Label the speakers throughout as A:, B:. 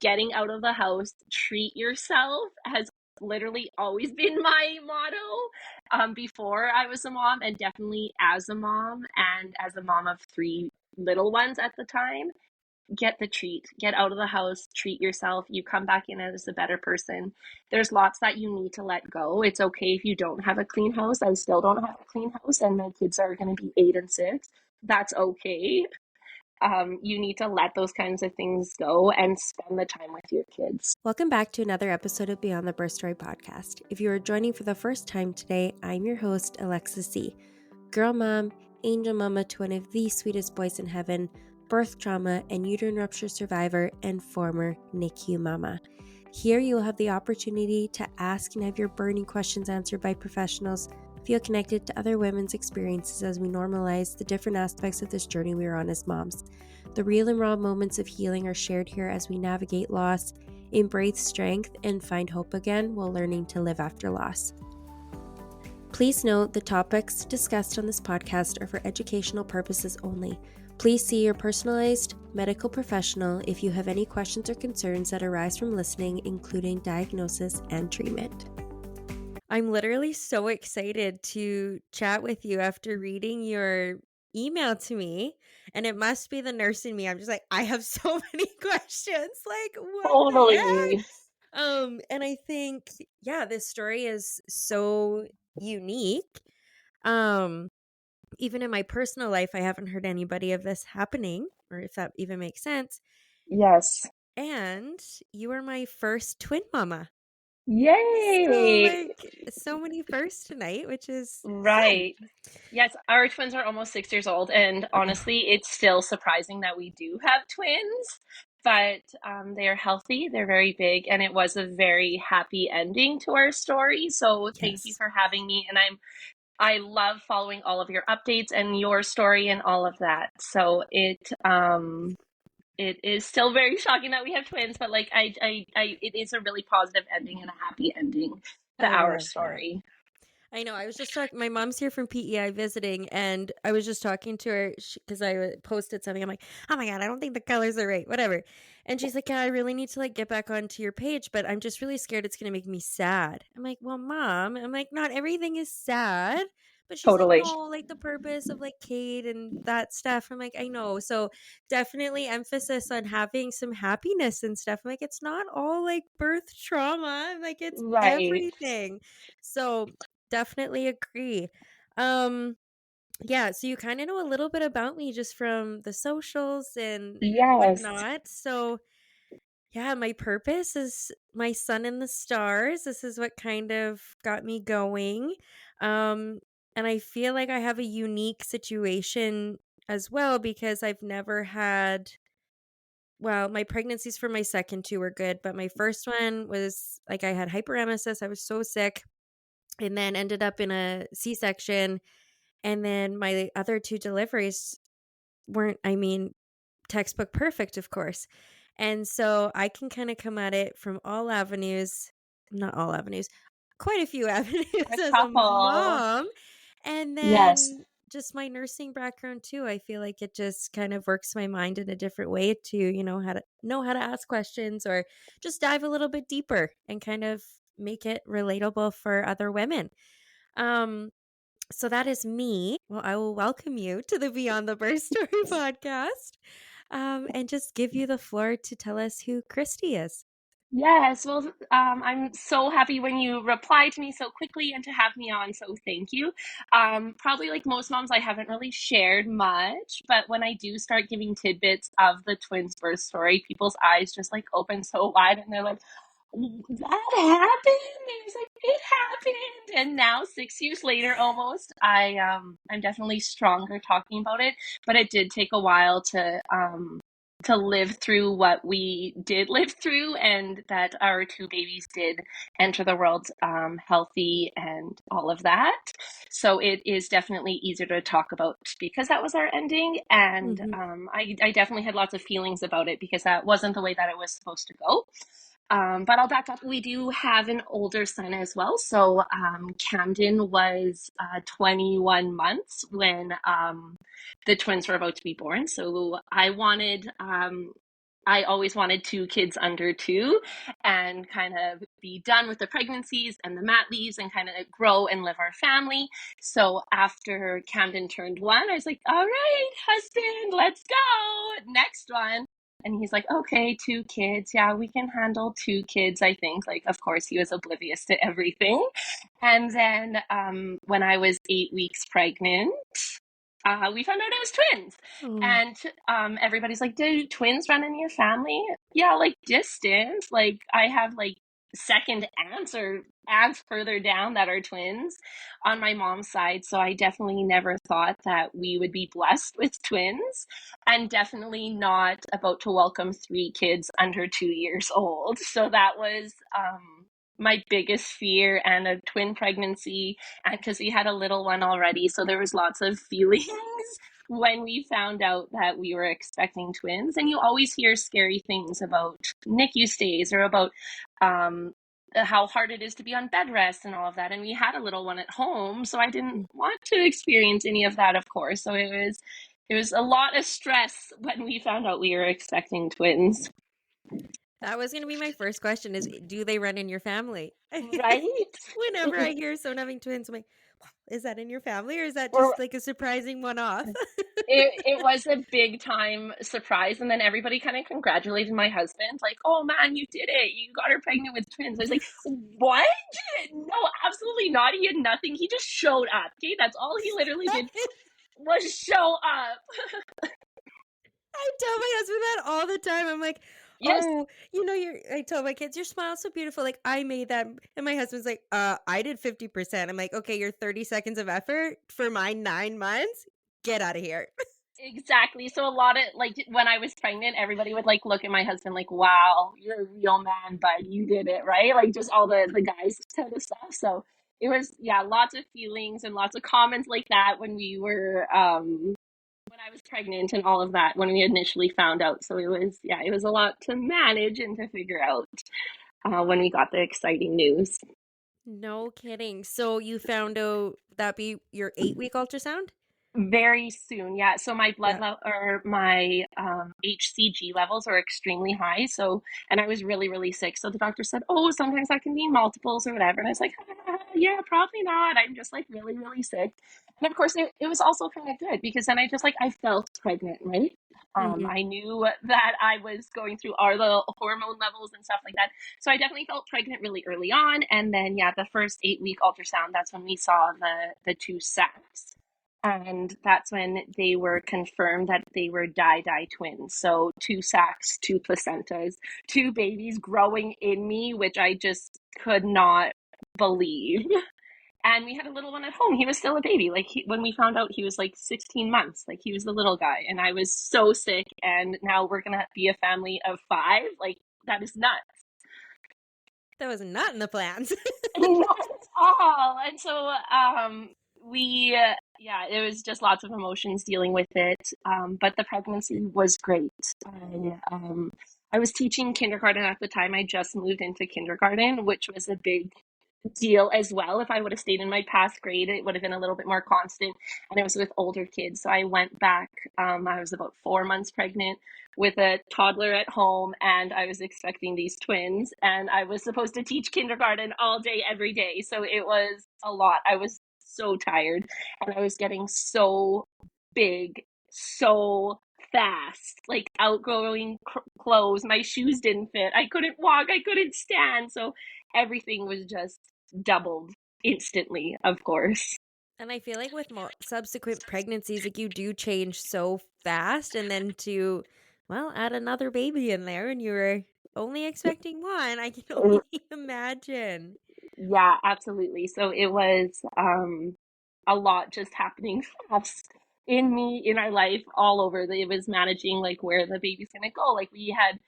A: getting out of the house, treat yourself has literally always been my motto, before I was a mom, and definitely as a mom, and as a mom of three little ones at the time. Get the treat, get out of the house, treat yourself. You come back in as a better person. There's lots that you need to let go. It's okay if you don't have a clean house. I still don't have a clean house, and my kids are going to be 8 and 6. That's okay. You need to let those kinds of things go and spend the time with your kids.
B: Welcome back to another episode of Beyond the Birth Story podcast. If you are joining for the first time today, I'm your host, Alexis C. Girl mom, angel mama to one of the sweetest boys in heaven, birth trauma and uterine rupture survivor, and former NICU mama. Here you will have the opportunity to ask and have your burning questions answered by professionals, feel connected to other women's experiences as we normalize the different aspects of this journey we are on as moms. The real and raw moments of healing are shared here as we navigate loss, embrace strength, and find hope again while learning to live after loss. Please note the topics discussed on this podcast are for educational purposes only. Please see your personalized medical professional if you have any questions or concerns that arise from listening, including diagnosis and treatment. I'm literally so excited to chat with you after reading your email to me, and it must be the nurse in me. I'm just like, I have so many questions. Like, what the heck?
A: Totally.
B: And I think, yeah, this story is so unique. Even in my personal life, I haven't heard anybody of this happening, or if that even makes sense.
A: Yes.
B: And you are my first twin mama.
A: Yay.
B: So many firsts tonight, which is fun.
A: Right. Yes, our twins are almost 6 years old, and honestly, it's still surprising that we do have twins, but they are healthy, they're very big, and it was a very happy ending to our story. So thank you
B: Yes.
A: for having me, and I love following all of your updates and your story and all of that. So it is still very shocking that we have twins, but like it is a really positive ending and a happy ending to
B: I
A: our
B: love that.
A: story.
B: I know. I was just talking. My mom's here from PEI visiting, and I was just talking to her because I posted something. I'm like, "Oh my god, I don't think the colors are right." Whatever, and she's like, "Yeah, I really need to like get back onto your page, but I'm just really scared it's gonna make me sad." I'm like, "Well, mom," I'm like, "Not everything is sad." But she's like,
A: Totally.
B: no, like the purpose of like Kate and that stuff. I'm like, I know. So definitely emphasis on having some happiness and stuff. I'm like, it's not all like birth trauma. I'm like, it's
A: Right.
B: everything. So definitely agree. Um, yeah, so you kind of know a little bit about me just from the socials and
A: Yes.
B: whatnot. So yeah, my purpose is my sun in the stars. This is what kind of got me going. Um, and I feel like I have a unique situation as well because I've never had, well, my pregnancies for my second two were good, but my first one was like I had hyperemesis. I was so sick and then ended up in a C-section. And then my other two deliveries weren't, I mean, textbook perfect, of course. And so I can kind of come at it from all avenues, not all avenues, quite a few avenues
A: A
B: as a
A: couple.
B: mom. And
A: Yes.
B: then just my nursing background too. I feel like it just kind of works my mind in a different way to, know how to ask questions or just dive a little bit deeper and kind of make it relatable for other women. Um, so that is me. Well, I will welcome you to the Beyond the Birth Story podcast, and just give you the floor to tell us who Kristy is.
A: Yes. Well, I'm so happy when you replied to me so quickly and to have me on. So thank you. Probably like most moms, I haven't really shared much, but when I do start giving tidbits of the twins' birth story, people's eyes just like open so wide and they're like, that happened. And it's like, it happened. And now 6 years later, almost, I'm definitely stronger talking about it, but it did take a while to live through what we did live through, and that our two babies did enter the world healthy and all of that. So it is definitely easier to talk about because that was our ending. And
B: Mm-hmm.
A: I definitely had lots of feelings about it because that wasn't the way that it was supposed to go. But I'll back up. We do have an older son as well. So Camden was 21 months when the twins were about to be born. So I wanted I always wanted two kids under two and kind of be done with the pregnancies and the mat leaves and kind of grow and live our family. So after Camden turned one, I was like, all right, husband, let's go. Next one. And he's like, okay, two kids. Yeah, we can handle two kids, I think. Like, of course, he was oblivious to everything. And then when I was 8 weeks pregnant, we found out it was twins.
B: Oh.
A: And everybody's like, do twins run in your family? Yeah, like distant. Like I have like second aunts or aunts further down that are twins on my mom's side. So I definitely never thought that we would be blessed with twins, and definitely not about to welcome three kids under 2 years old. So that was my biggest fear, and a twin pregnancy, and because we had a little one already, so there was lots of feelings when we found out that we were expecting twins. And you always hear scary things about NICU stays or about um, how hard it is to be on bed rest and all of that. And we had a little one at home, so I didn't want to experience any of that, of course. So it was a lot of stress when we found out we were expecting twins.
B: That was going to be my first question is, do they run in your family?
A: Right?
B: Whenever I hear someone having twins, I'm like, is that in your family or is that
A: Or
B: just like a surprising one off?
A: it was a big time surprise, and then everybody kind of congratulated my husband, like, "Oh man, you did it! You got her pregnant with twins." I was like, "What? No, absolutely not. He had nothing. He just showed up. Okay, that's all he literally did was show up."
B: I tell my husband that all the time. I'm like,
A: Yes,
B: oh, I tell my kids, your smile's so beautiful. Like, I made that. And my husband's like, I did 50%. I'm like, okay, your 30 seconds of effort for my 9 months, get out of here.
A: exactly. So a lot of like when I was pregnant, everybody would like look at my husband like, "Wow, you're a real man, but you did it, right?" Like just all the guys kind of stuff. So it was, yeah, lots of feelings and lots of comments like that when we were when I was pregnant and all of that when we initially found out. So it was, yeah, it was a lot to manage and to figure out when we got the exciting news.
B: No kidding. So you found out that be your 8 week ultrasound?
A: Very soon, yeah. So my blood
B: Yeah.
A: level or my HCG levels are extremely high. So, and I was really, really sick. So the doctor said, "Oh, sometimes that can be multiples or whatever." And I was like, "Yeah, probably not. I'm just like really, really sick." And of course, it was also kind of good because then I just like I felt pregnant, right?
B: Hmm.
A: I knew that I was going through all the hormone levels and stuff like that. So I definitely felt pregnant really early on. And then, yeah, the first 8 week ultrasound, that's when we saw the two sacs, and that's when they were confirmed that they were die twins. So two sacs, two placentas, two babies growing in me, which I just could not believe. And we had a little one at home. He was still a baby. Like when we found out, he was like 16 months. Like he was the little guy, and I was so sick. And now we're gonna be a family of five. Like that is nuts.
B: That was not in the plans.
A: Not at all. And so we yeah, it was just lots of emotions dealing with it. But the pregnancy was great. I was teaching kindergarten at the time. I just moved into kindergarten, which was a big deal as well. If I would have stayed in my past grade, it would have been a little bit more constant, and it was with older kids. So I went back. I was about 4 months pregnant with a toddler at home, and I was expecting these twins, and I was supposed to teach kindergarten all day every day. So it was a lot. I was so tired, and I was getting so big so fast, like outgrowing clothes. My shoes didn't fit. I couldn't walk. I couldn't stand. So everything was just doubled instantly, of course.
B: And I feel like with subsequent pregnancies, like you do change so fast. And then to, well, add another baby in there and you were only expecting one, I can only imagine.
A: Yeah, absolutely. So it was a lot just happening fast in me, in our life, all over. It was managing like where the baby's gonna go. Like we had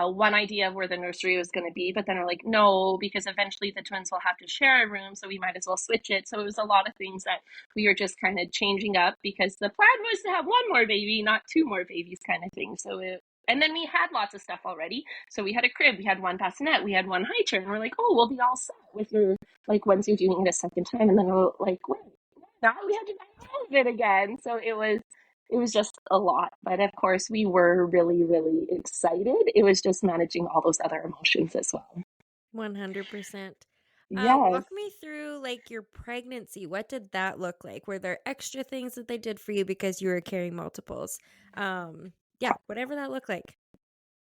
A: one idea of where the nursery was gonna be, but then we're like, no, because eventually the twins will have to share a room, so we might as well switch it. So it was a lot of things that we were just kind of changing up because the plan was to have one more baby, not two more babies, kind of thing. So it, and then we had lots of stuff already. So we had a crib, we had one bassinet, we had one high chair, and we're like, oh, we'll be all set with your, like, once you're doing it a second time. And then we're like, wait, now we have to buy all of it again. So it was it was just a lot. But of course, we were really, really excited. It was just managing all those other emotions as well.
B: 100%.
A: Yes.
B: Walk me through like your pregnancy. What did that look like? Were there extra things that they did for you because you were carrying multiples? Yeah, whatever that looked like.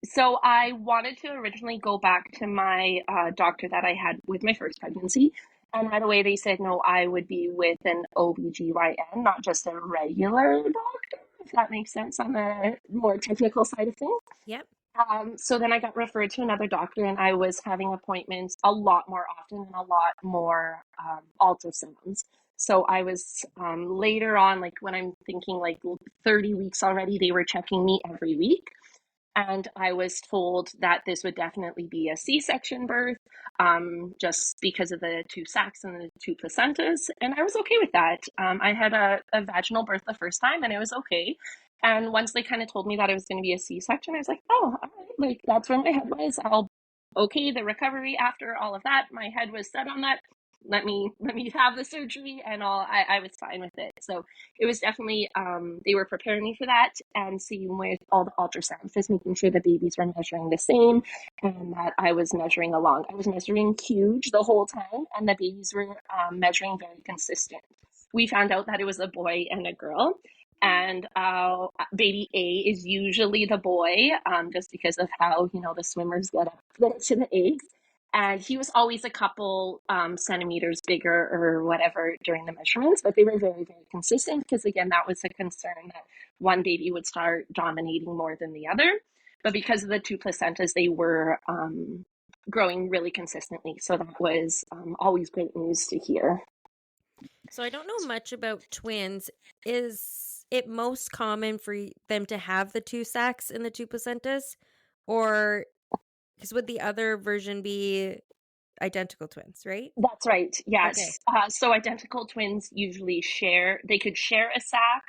A: So I wanted to originally go back to my doctor that I had with my first pregnancy. And right away they said, no, I would be with an OBGYN, not just a regular doctor, if that makes sense on the more technical side of things.
B: Yep.
A: So then I got referred to another doctor, and I was having appointments a lot more often and a lot more ultrasounds. So I was later on, like when I'm thinking like 30 weeks already, they were checking me every week. And I was told that this would definitely be a C-section birth, just because of the two sacs and the two placentas. And I was okay with that. I had a vaginal birth the first time, and it was okay. And once they kind of told me that it was going to be a C-section, I was like, oh, all right. Like that's where my head was. I'll okay. The recovery after all of that, my head was set on that. Let me have the surgery, and all. I was fine with it. So it was definitely they were preparing me for that, and same with all the ultrasounds, just making sure the babies were measuring the same and that I was measuring along. I was measuring huge the whole time, and the babies were measuring very consistent. We found out that it was a boy and a girl, and baby A is usually the boy, just because of how the swimmers get to the eggs. And he was always a couple centimeters bigger or whatever during the measurements, but they were very, very consistent because, again, that was a concern that one baby would start dominating more than the other. But because of the two placentas, they were growing really consistently. So that was always great news to hear.
B: So I don't know much about twins. Is it most common for them to have the two sacs and the two placentas? Or because would the other version be identical twins, right?
A: That's right.
B: Okay.
A: Yes. So identical twins usually they could share a sac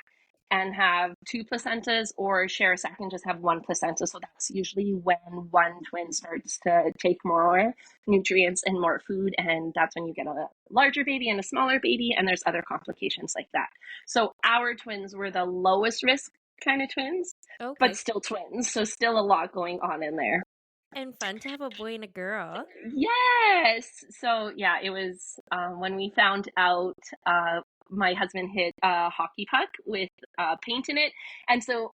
A: and have two placentas, or share a sac and just have one placenta. So that's usually when one twin starts to take more nutrients and more food. And that's when you get a larger baby and a smaller baby. And there's other complications like that. So our twins were the lowest risk kind of twins, but
B: Okay.
A: still twins. So still a lot going on in there.
B: And fun to have a boy and a girl.
A: Yes. So yeah, it was when we found out. My husband hit a hockey puck with paint in it, and so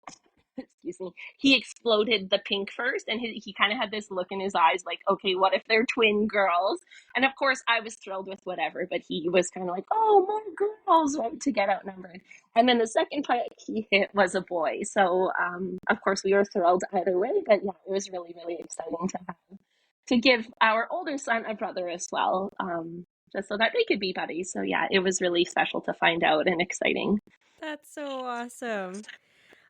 A: excuse me, he exploded the pink first, and he kind of had this look in his eyes, like, okay, what if they're twin girls? And of course, I was thrilled with whatever, but he was kind of like, oh, more girls, right, to get outnumbered. And then the second puck he hit was a boy, so of course we were thrilled either way. But yeah, it was really, really exciting to give our older son a brother as well, just so that they could be buddies. So yeah, it was really special to find out and exciting.
B: That's so awesome.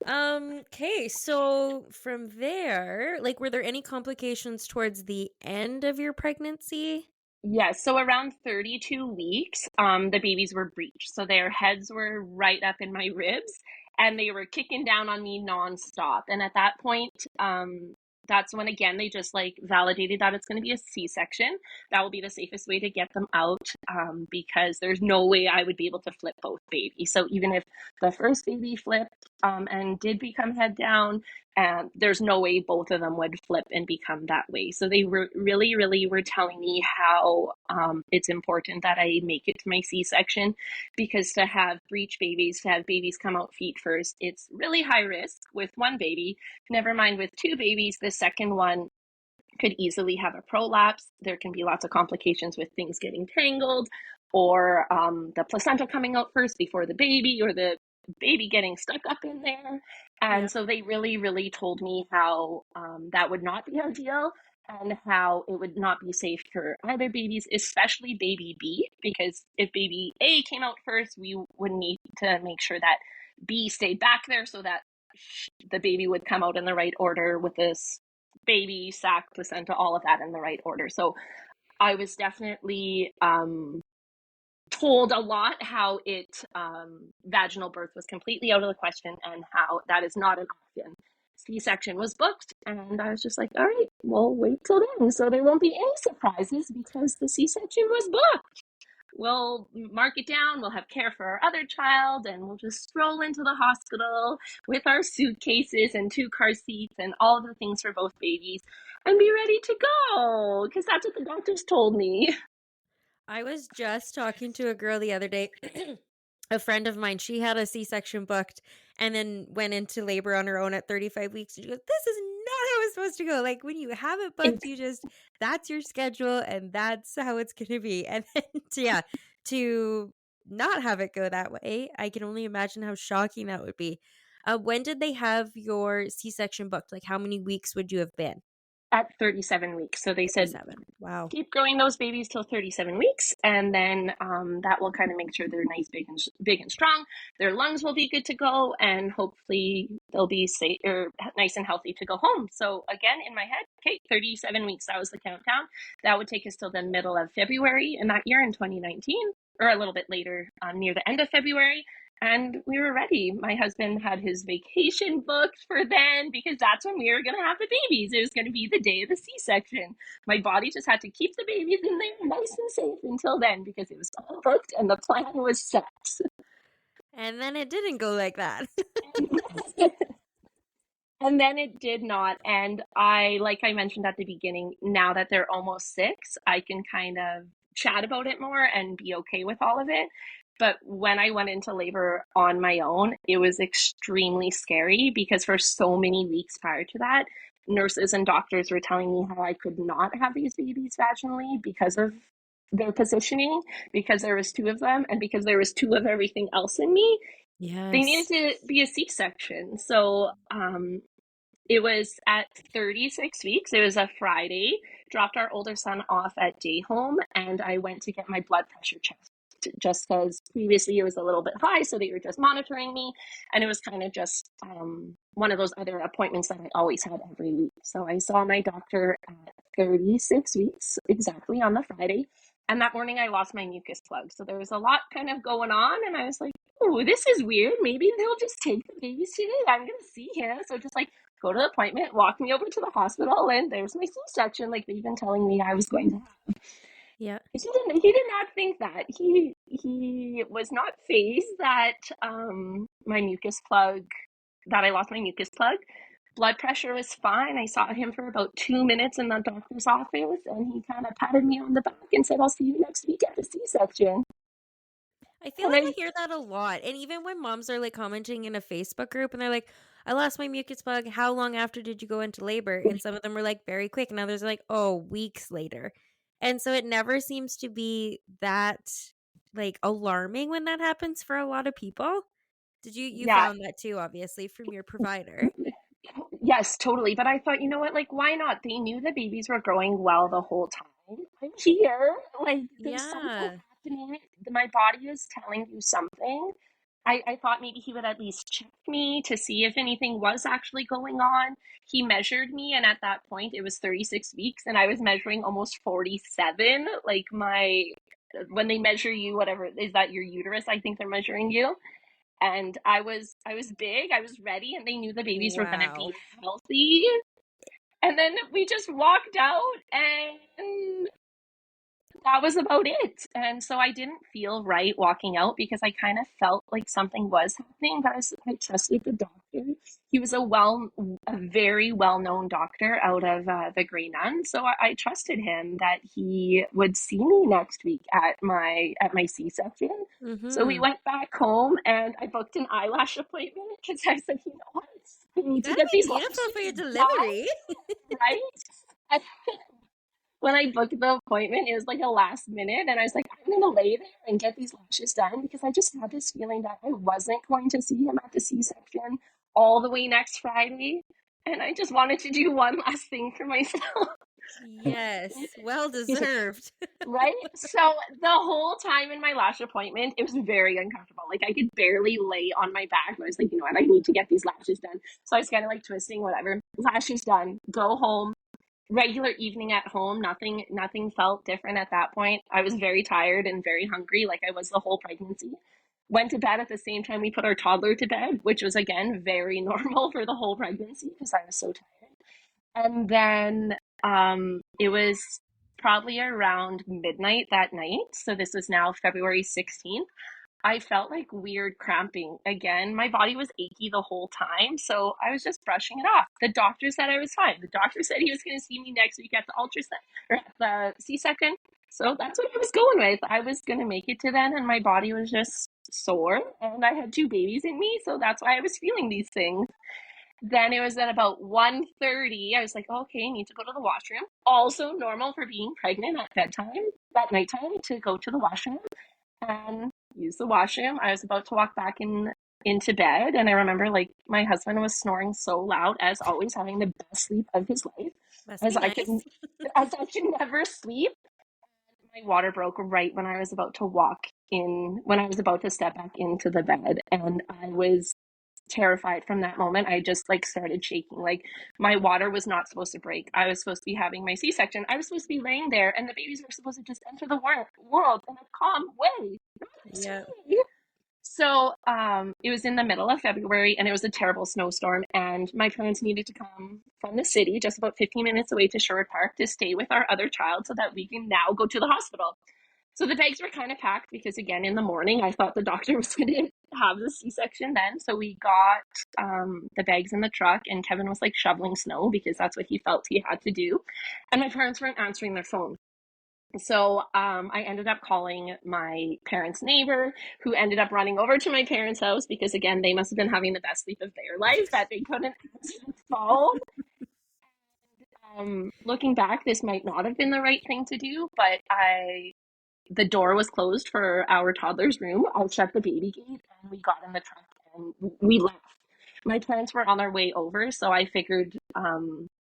B: Okay, so from there, like were there any complications towards the end of your pregnancy?
A: Yes, so around 32 weeks, the babies were breached. So their heads were right up in my ribs, and they were kicking down on me nonstop. And at that point, that's when again they just like validated that it's going to be a C-section. That will be the safest way to get them out, because there's no way I would be able to flip both babies. So even if the first baby flipped and did become head down, and there's no way both of them would flip and become that way. So they were really, really were telling me how it's important that I make it to my C-section, because to have breech babies, to have babies come out feet first, it's really high risk with one baby. Never mind with two babies, the second one could easily have a prolapse. There can be lots of complications with things getting tangled, or the placenta coming out first before the baby, or the baby getting stuck up in there. And
B: Yep.
A: so they really, really told me how that would not be ideal, and how it would not be safe for either babies, especially baby B, because if baby A came out first, we would need to make sure that B stayed back there so that the baby would come out in the right order with this baby, sac, placenta, all of that in the right order. So I was definitely told a lot how vaginal birth was completely out of the question, and how that is not an option. C-section was booked, and I was just like, all right, we'll wait till then. So there won't be any surprises because the C-section was booked. we'll mark it down. We'll have care for our other child, and we'll just stroll into the hospital with our suitcases and two car seats and all the things for both babies and be ready to go because that's what the doctors told me.
B: I was just talking to a girl the other day, a friend of mine. She had a C-section booked and then went into labor on her own at 35 weeks. And she goes, "This is not how it's supposed to go. Like when you have it booked, you just, that's your schedule and that's how it's going to be." And then, yeah, to not have it go that way, I can only imagine how shocking that would be. When did they have your C-section booked? Like how many weeks would you have been?
A: At 37 weeks. So they said
B: 37. Wow.
A: keep growing those babies till 37 weeks, and then that will kind of make sure they're nice, big and strong. Their lungs will be good to go, and hopefully they'll be safe or nice and healthy to go home. So again, in my head, okay, 37 weeks. That was the countdown. That would take us till the middle of February in that year in 2019, or a little bit later, near the end of February. And we were ready. My husband had his vacation booked for then because that's when we were going to have the babies. It was going to be the day of the C-section. My body just had to keep the babies in there nice and safe until then because it was all booked and the plan was set.
B: And then it didn't go like that.
A: And then it did not. And like I mentioned at the beginning, now that they're almost 6, I can kind of chat about it more and be okay with all of it. But when I went into labor on my own, it was extremely scary because for so many weeks prior to that, nurses and doctors were telling me how I could not have these babies vaginally because of their positioning, because there was two of them, and because there was two of everything else in me. They needed
B: Yes.
A: to be a C-section. So it was at 36 weeks. It was a Friday. Dropped our older son off at day home, and I went to get my blood pressure checked just because previously it was a little bit high, so they were just monitoring me, and it was kind of just one of those other appointments that I always had every week. So I saw my doctor at 36 weeks exactly on the Friday, and that morning I lost my mucus plug. So there was a lot kind of going on, and I was like, oh, this is weird. Maybe they'll just take the babies today. I'm gonna see him. So just like go to the appointment, walk me over to the hospital, and there's my C-section, like they've been telling me I was going to have.
B: Yeah.
A: He did not think that. He was not phased that my mucus plug that I lost my mucus plug. Blood pressure was fine. I saw him for about 2 minutes in the doctor's office, and he kind of patted me on the back and said, "I'll see you next week at the C-section."
B: I feel
A: And
B: like I
A: I
B: hear that a lot. And even when moms are like commenting in a Facebook group and they're like, "I lost my mucus plug. How long after did you go into labor?" And some of them were like very quick, and others are like, "Oh, weeks later." And so it never seems to be that like alarming when that happens for a lot of people. Did you
A: yeah,
B: found that too, obviously, from your provider?
A: yes, totally. But I thought, you know what? Like, why not? They knew the babies were growing well the whole time. I'm here. Like, there's something
B: Yeah.
A: happening. My body is telling you something. I thought maybe he would at least check me to see if anything was actually going on. He measured me, and at that point, it was 36 weeks, and I was measuring almost 47. Like, when they measure you, whatever, is that your uterus? I think they're measuring you, and I was big, I was ready, and they knew the babies were going to be
B: Wow.
A: healthy. And then we just walked out, and that was about it. And so I didn't feel right walking out because I kind of felt like something was happening, but I trusted the doctor. He was a very well-known doctor out of the Grey Nun, so I trusted him that he would see me next week at my C-section. So we
B: Mm-hmm.
A: went back home, and I booked an eyelash appointment because I said, you know what, I
B: You
A: need to
B: gotta
A: get
B: be
A: these
B: beautiful
A: lashes
B: for your
A: done,
B: delivery.
A: right? And when I booked the appointment, it was like a last minute, and I was like, I'm gonna lay there and get these lashes done because I just had this feeling that I wasn't going to see him at the C-section all the way next Friday, and I just wanted to do one last thing for myself.
B: Yes. Well deserved.
A: Right? So the whole time in my lash appointment, it was very uncomfortable. Like I could barely lay on my back. I was like, you know what, I need to get these lashes done. So I was kind of like twisting, whatever. Lashes done. Go home, regular evening at home. Nothing felt different at that point. I was very tired and very hungry, like I was the whole pregnancy. Went to bed at the same time we put our toddler to bed, which was again very normal for the whole pregnancy because I was so tired. And then it was probably around midnight that night. So this was now February 16th. I felt like weird cramping again. My body was achy the whole time, so I was just brushing it off. The doctor said I was fine. The doctor said he was going to see me next week at the ultrasound or at the C-section. So that's what I was going with. I was going to make it to then, and my body was just sore, and I had two babies in me, so that's why I was feeling these things. Then it was at about 1:30. I was like, okay, I need to go to the washroom. Also normal for being pregnant at bedtime, at nighttime, to go to the washroom and use the washroom. I was about to walk back into bed, and I remember like my husband was snoring so loud, as always, having the best sleep of his life,
B: Must
A: as
B: be
A: I could
B: nice.
A: as I could never sleep. My water broke right when I was about to walk in, when I was about to step back into the bed, and I was terrified from that moment. I just like started shaking. Like my water was not supposed to break. I was supposed to be having my C-section. I was supposed to be laying there, and the babies were supposed to just enter the world in a calm way.
B: Yeah.
A: So it was in the middle of February, and it was a terrible snowstorm, and my parents needed to come from the city just about 15 minutes away to Sherwood Park to stay with our other child so that we can now go to the hospital. So the bags were kind of packed because, again, in the morning, I thought the doctor was going to have the C-section then. So we got the bags in the truck, and Kevin was like shoveling snow because that's what he felt he had to do. And my parents weren't answering their phone. So I ended up calling my parents' neighbor, who ended up running over to my parents' house because, again, they must have been having the best sleep of their life that they couldn't answer the phone. Looking back, this might not have been the right thing to do, but the door was closed for our toddler's room. I shut the baby gate, and we got in the truck and we left. My parents were on their way over, so I figured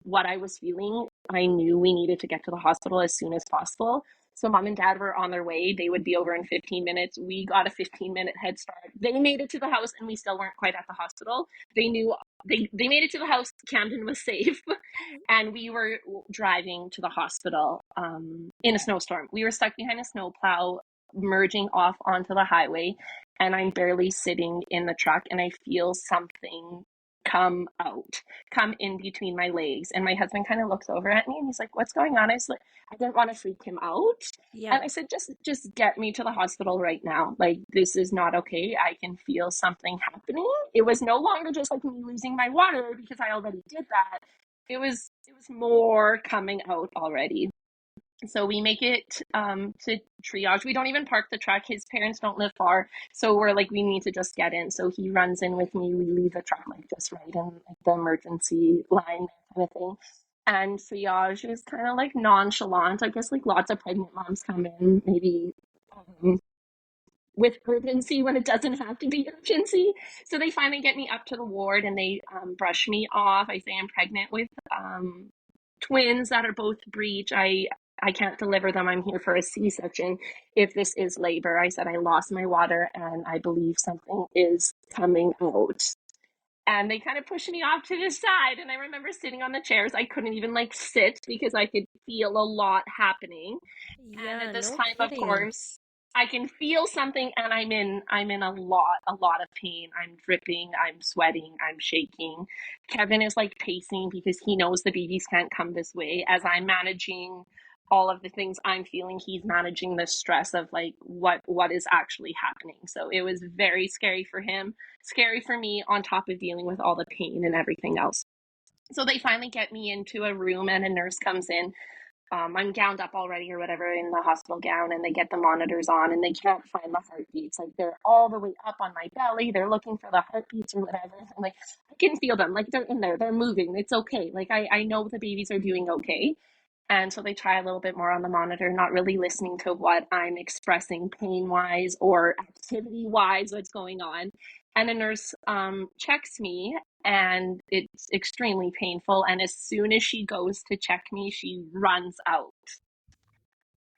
A: what I was feeling, I knew we needed to get to the hospital as soon as possible. So mom and dad were on their way. They would be over in 15 minutes. We got a 15-minute head start. They made it to the house, and we still weren't quite at the hospital. They knew they made it to the house. Camden was safe. And we were driving to the hospital in a snowstorm. We were stuck behind a snowplow, merging off onto the highway, and I'm barely sitting in the truck, and I feel something come in between my legs. And my husband kind of looks over at me, and he's like, "What's going on?" I was like, I didn't want to freak him out.
B: Yeah.
A: And I said, just get me to the hospital right now. Like, this is not okay. I can feel something happening. It was no longer just like me losing my water because I already did that. It was more coming out already. So we make it to triage. We don't even park the truck. His parents don't live far, so we're like, we need to just get in. So he runs in with me. We leave the truck like just right in like the emergency line kind of thing. And triage is kind of like nonchalant. I guess like lots of pregnant moms come in, maybe um, with urgency when it doesn't have to be urgency. So they finally get me up to the ward, and they brush me off. I say I'm pregnant with twins that are both breech. I can't deliver them. I'm here for a C-section. If this is labor, I said I lost my water, and I believe something is coming out. And they kind of pushed me off to the side, and I remember sitting on the chairs. I couldn't even like sit because I could feel a lot happening. And
B: Yeah,
A: at this
B: no
A: time, of
B: kidding.
A: course, I can feel something, and I'm in a lot of pain. I'm dripping, I'm sweating, I'm shaking. Kevin is like pacing because he knows the babies can't come this way. As I'm managing all of the things I'm feeling, he's managing the stress of like what is actually happening. So it was very scary for him, scary for me, on top of dealing with all the pain and everything else. So they finally get me into a room, and a nurse comes in. I'm gowned up already or whatever in the hospital gown, and they get the monitors on, and they can't find the heartbeats. Like they're all the way up on my belly. They're looking for the heartbeats or whatever. I'm like, I can feel them. Like they're in there. They're moving. It's okay. Like I know the babies are doing okay. And so they try a little bit more on the monitor, not really listening to what I'm expressing pain wise or activity wise, what's going on. And a nurse checks me, and it's extremely painful. And as soon as she goes to check me, she runs out.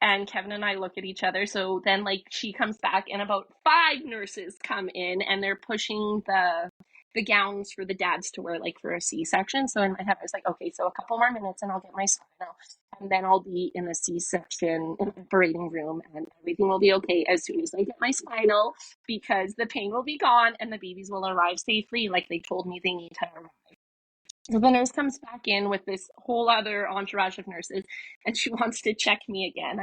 A: And Kevin and I look at each other. So then, like, she comes back, and about five nurses come in, and they're pushing the gowns for the dads to wear, like for a C-section. So in my head, I was like, okay, so a couple more minutes, and I'll get my spinal, and then I'll be in the C-section in the operating room, and everything will be okay as soon as I get my spinal, because the pain will be gone, and the babies will arrive safely, like they told me they need to arrive. So the nurse comes back in with this whole other entourage of nurses, and she wants to check me again.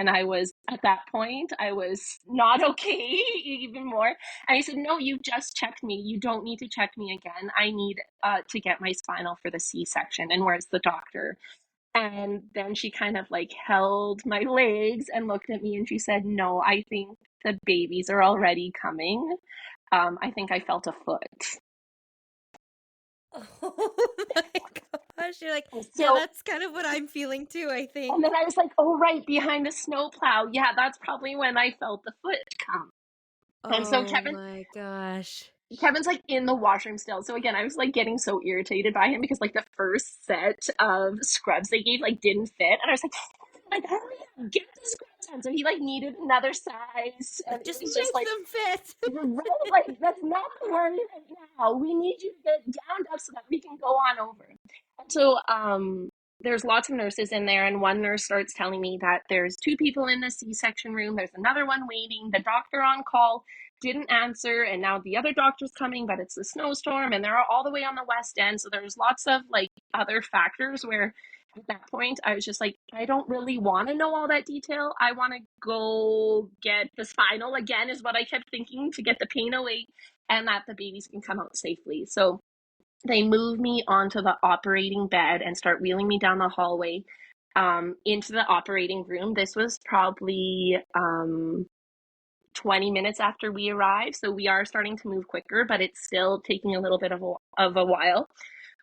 A: I was at that point, I was not okay even more. And I said, "No, you just checked me. You don't need to check me again. I need to get my spinal for the C-section. And where's the doctor?" And then she kind of like held my legs and looked at me and she said, "No, I think the babies are already coming. I think I felt a foot."
B: Oh my gosh. You're like, yeah,
A: So
B: that's kind of what I'm feeling too, I
A: And
B: think.
A: then I was like, "Oh, right, behind the snowplow. Yeah, that's probably when I felt the foot come." And so
B: Oh my gosh.
A: Kevin's like in the washroom still. So again, I was like getting so irritated by him because like the first set of scrubs they gave like didn't fit. And I was like, hurry up, get the scrubs on. So he like needed another size. And it
B: Just
A: was just
B: make
A: like,
B: them fit.
A: right, like that's not the worry right now. We need you to get downed up so that we can go on over. And so there's lots of nurses in there, and one nurse starts telling me that there's two people in the C-section room. There's another one waiting. The doctor on call didn't answer, and now the other doctor's coming, but it's a snowstorm, and they're all the way on the west end. So there's lots of like other factors where at that point, I was just like, I don't really want to know all that detail. I want to go get the spinal again, is what I kept thinking, to get the pain away and that the babies can come out safely. So they move me onto the operating bed and start wheeling me down the hallway into the operating room. This was probably 20 minutes after we arrived. So we are starting to move quicker, but it's still taking a little bit of a while.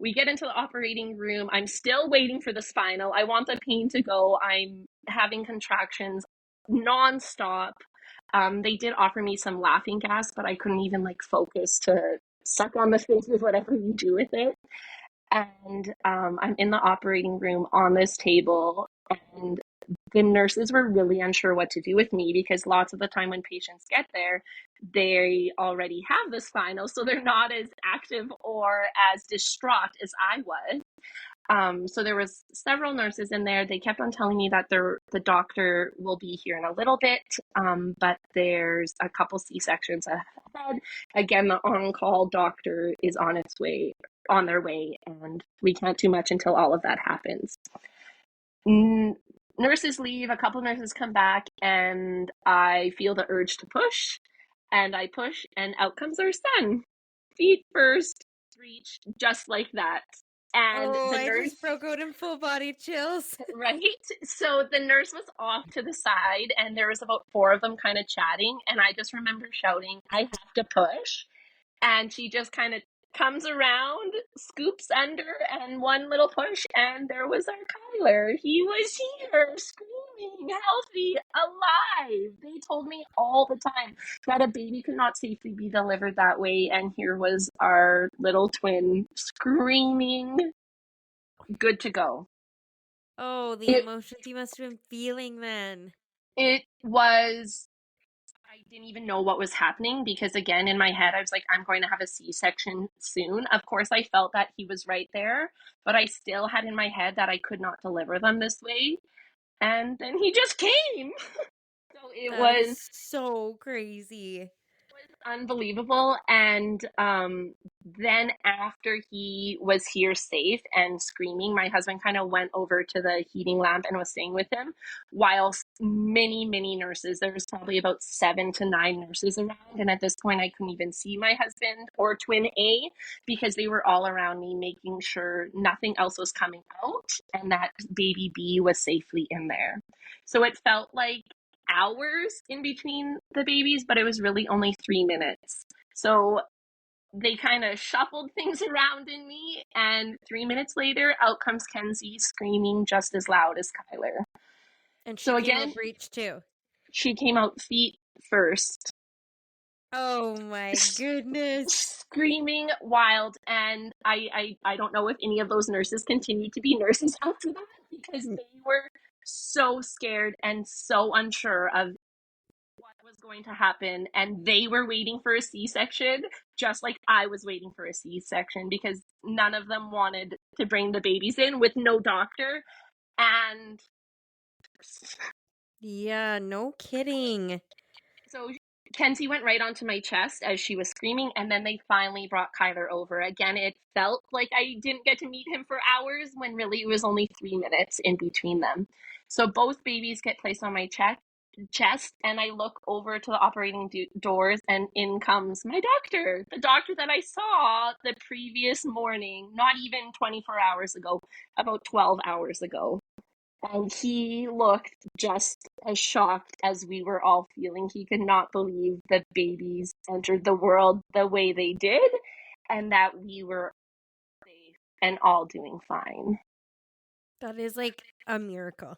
A: We get into the operating room. I'm still waiting for the spinal. I want the pain to go. I'm having contractions nonstop. They did offer me some laughing gas, but I couldn't even like focus to suck on the things with whatever you do with it. And I'm in the operating room on this table, and the nurses were really unsure what to do with me because lots of the time when patients get there, they already have the spinal, so they're not as active or as distraught as I was. So there was several nurses in there. They kept on telling me that the doctor will be here in a little bit, but there's a couple C-sections ahead. Again, the on-call doctor is on their way, and we can't do much until all of that happens. Nurses leave, a couple nurses come back, and I feel the urge to push, and I push, and out comes our son. Feet first, Breech, just like that. And
B: Oh,
A: the
B: I
A: nurse,
B: just broke out in full body chills.
A: right? So the nurse was off to the side, and there was about four of them kind of chatting, and I just remember shouting, "I have to push." And she just kind of comes around, scoops under, and one little push, and there was our Kyler. He was here, screaming, healthy, alive. They told me all the time that a baby could not safely be delivered that way, and here was our little twin screaming, good to go.
B: Oh, the
A: It
B: emotions you must have been feeling then.
A: it was I didn't even know what was happening because, again, in my head, I was like, I'm going to have a C-section soon. Of course, I felt that he was right there, but I still had in my head that I could not deliver them this way. And then he just came. So it
B: That is
A: was
B: so crazy.
A: unbelievable. And then after he was here safe and screaming, my husband kind of went over to the heating lamp and was staying with him, while many nurses, there was probably about 7 to 9 nurses around, and at this point I couldn't even see my husband or twin A because they were all around me making sure nothing else was coming out and that baby B was safely in there. So it felt like hours in between the babies, but it was really only 3 minutes. So they kind of shuffled things around in me, and 3 minutes later, out comes Kenzie screaming just as loud as Kyler.
B: And she
A: So
B: came out
A: again,
B: breech too.
A: she came out feet first,
B: Oh my goodness.
A: screaming wild, and I don't know if any of those nurses continued to be nurses after that because they were so scared and so unsure of what was going to happen, and they were waiting for a C-section just like I was waiting for a C-section because none of them wanted to bring the babies in with no doctor. And
B: Yeah, no kidding.
A: so Kenzie went right onto my chest as she was screaming, and then they finally brought Kyler over. Again, it felt like I didn't get to meet him for hours when really it was only 3 minutes in between them. So both babies get placed on my chest, and I look over to the operating doors, and in comes my doctor, the doctor that I saw the previous morning, not even 24 hours ago, about 12 hours ago. And he looked just as shocked as we were all feeling. He could not believe that babies entered the world the way they did and that we were safe and all doing fine.
B: That is like a miracle.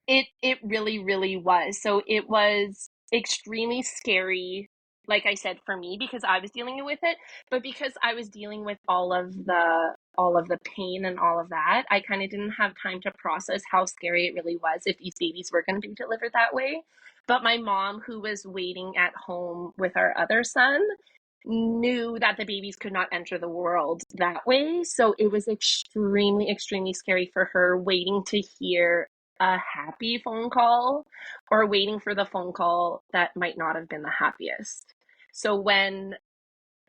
A: It really, really was. So it was extremely scary, like I said, for me because I was dealing with it, but because I was dealing with all of the pain and all of that, I kind of didn't have time to process how scary it really was if these babies were going to be delivered that way. But my mom, who was waiting at home with our other son, knew that the babies could not enter the world that way. So it was extremely, extremely scary for her waiting to hear a happy phone call or waiting for the phone call that might not have been the happiest. So when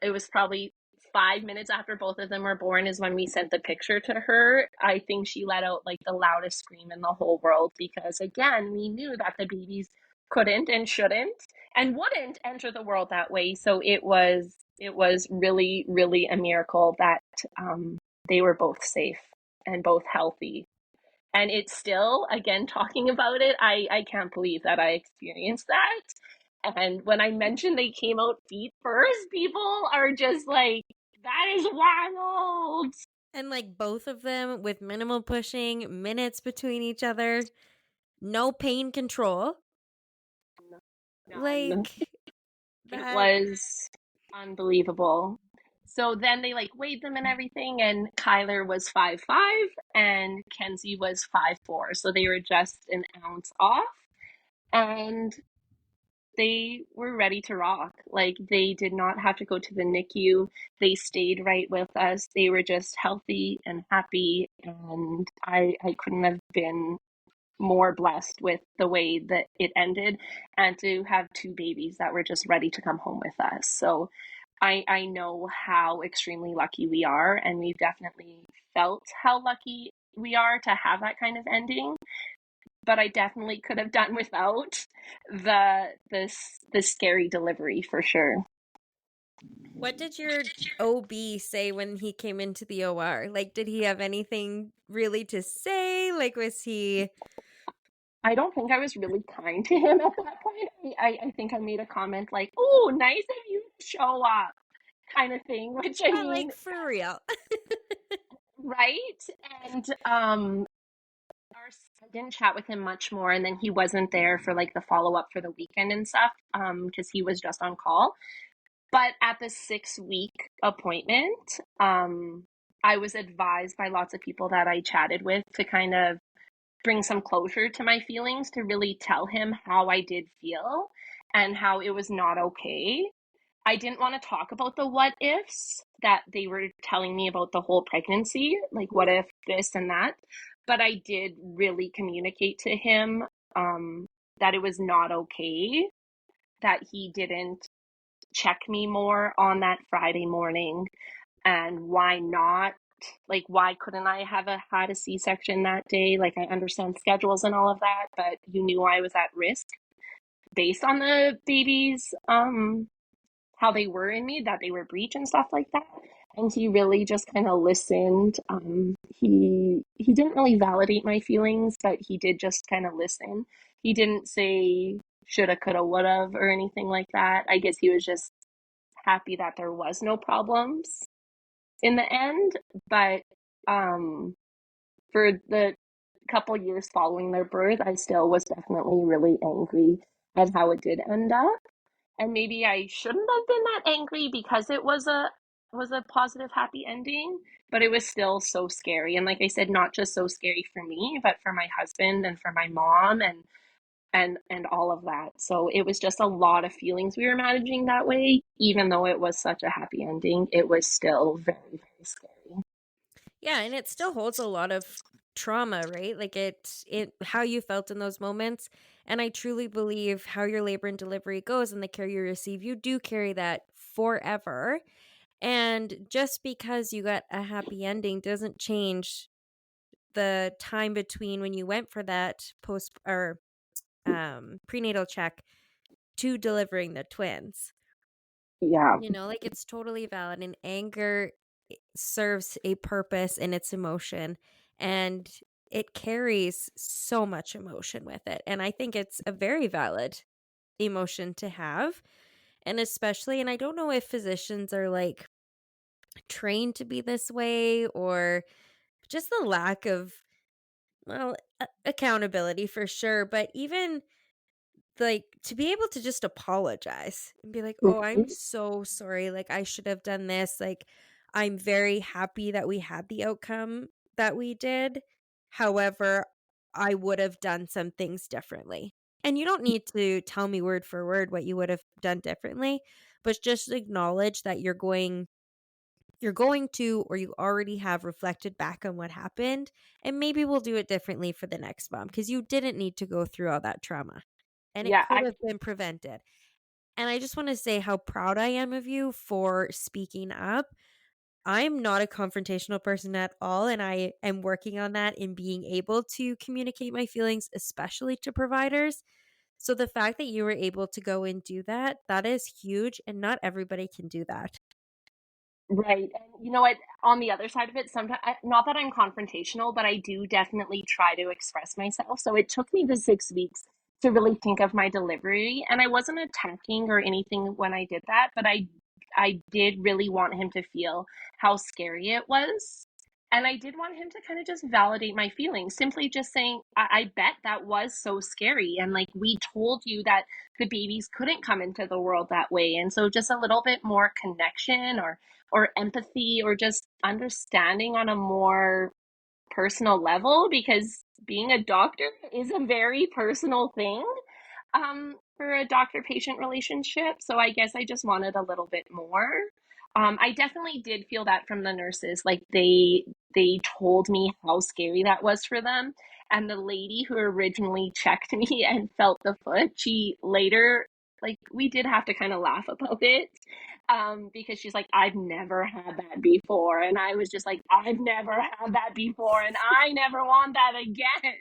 A: it was probably 5 minutes after both of them were born is when we sent the picture to her. I think she let out like the loudest scream in the whole world because again, we knew that the babies couldn't and shouldn't and wouldn't enter the world that way. So it was really, really a miracle that they were both safe and both healthy. And it's still, again, talking about it, I can't believe that I experienced that. And when I mentioned they came out feet first, people are just like, that is wild.
B: And like both of them with minimal pushing, minutes between each other, no pain control.
A: None.
B: Like
A: It
B: that.
A: was unbelievable. So then they like weighed them and everything, and Kyler was 5'5" and Kenzie was 5'4". So they were just an ounce off. And they were ready to rock. Like they did not have to go to the NICU. They stayed right with us. They were just healthy and happy. And I couldn't have been more blessed with the way that it ended and to have two babies that were just ready to come home with us. So I know how extremely lucky we are, and we've definitely felt how lucky we are to have that kind of ending, but I definitely could have done without the scary delivery for sure.
B: What did your OB say when he came into the OR? Like, did he have anything really to say? Like, was he
A: I don't think I was really kind to him at that point. I think I made a comment like, "Oh, nice of you to show up," kind of thing. Which I mean,
B: like for real?
A: right? And our I didn't chat with him much more, and then he wasn't there for like the follow up for the weekend and stuff, because he was just on call. But at the 6 week appointment, I was advised by lots of people that I chatted with to kind of bring some closure to my feelings, to really tell him how I did feel and how it was not okay. I didn't want to talk about the what ifs that they were telling me about the whole pregnancy, like what if this and that. But I did really communicate to him that it was not okay, that he didn't check me more on that Friday morning, and why not? Like, why couldn't I have had a C-section that day? Like, I understand schedules and all of that, but you knew I was at risk based on the babies, how they were in me, that they were breech and stuff like that. And he really just kind of listened. He didn't really validate my feelings, but he did just kind of listen. He didn't say shoulda, coulda, woulda, or anything like that. I guess he was just happy that there was no problems in the end. But um, for the couple years following their birth, I still was definitely really angry at how it did end up. And maybe I shouldn't have been that angry because it was a positive, happy ending, but it was still so scary. And like I said, not just so scary for me, but for my husband and for my mom and all of that. So it was just a lot of feelings we were managing that way. Even though it was such a happy ending, it was still very, very scary.
B: Yeah, and it still holds a lot of trauma, right? Like it how you felt in those moments. And I truly believe how your labor and delivery goes and the care you receive, you do carry that forever. And just because you got a happy ending doesn't change the time between when you went for that post or prenatal check to delivering the twins.
A: Yeah.
B: Like it's totally valid, and anger serves a purpose in its emotion, and it carries so much emotion with it. And I think it's a very valid emotion to have. And especially, and I don't know if physicians are like trained to be this way or just the lack of, well, accountability for sure. But even like to be able to just apologize and be like, "Oh, I'm
A: Mhm.
B: so sorry. Like I should have done this. Like I'm very happy that we had the outcome that we did. However, I would have done some things differently." And you don't need to tell me word for word what you would have done differently, but just acknowledge that you're going to, or you already have reflected back on what happened, and maybe we'll do it differently for the next mom because you didn't need to go through all that trauma and it
A: Yeah,
B: could have been prevented. And I just want to say how proud I am of you for speaking up. I'm not a confrontational person at all, and I am working on that in being able to communicate my feelings, especially to providers. So the fact that you were able to go and do that, that is huge, and not everybody can do that.
A: right. And you know what? On the other side of it, sometimes, not that I'm confrontational, but I do definitely try to express myself. So it took me the 6 weeks to really think of my delivery, and I wasn't attacking or anything when I did that, but I did really want him to feel how scary it was. And I did want him to kind of just validate my feelings, simply just saying, I bet that was so scary. And like, we told you that the babies couldn't come into the world that way. And so just a little bit more connection or empathy or just understanding on a more personal level, because being a doctor is a very personal thing for a doctor patient relationship. So I guess I just wanted a little bit more. I definitely did feel that from the nurses. Like they told me how scary that was for them. And the lady who originally checked me and felt the foot, she later, like, we did have to kind of laugh about it, because she's like, I've never had that before. And I was just like, I've never had that before, and I never want that again.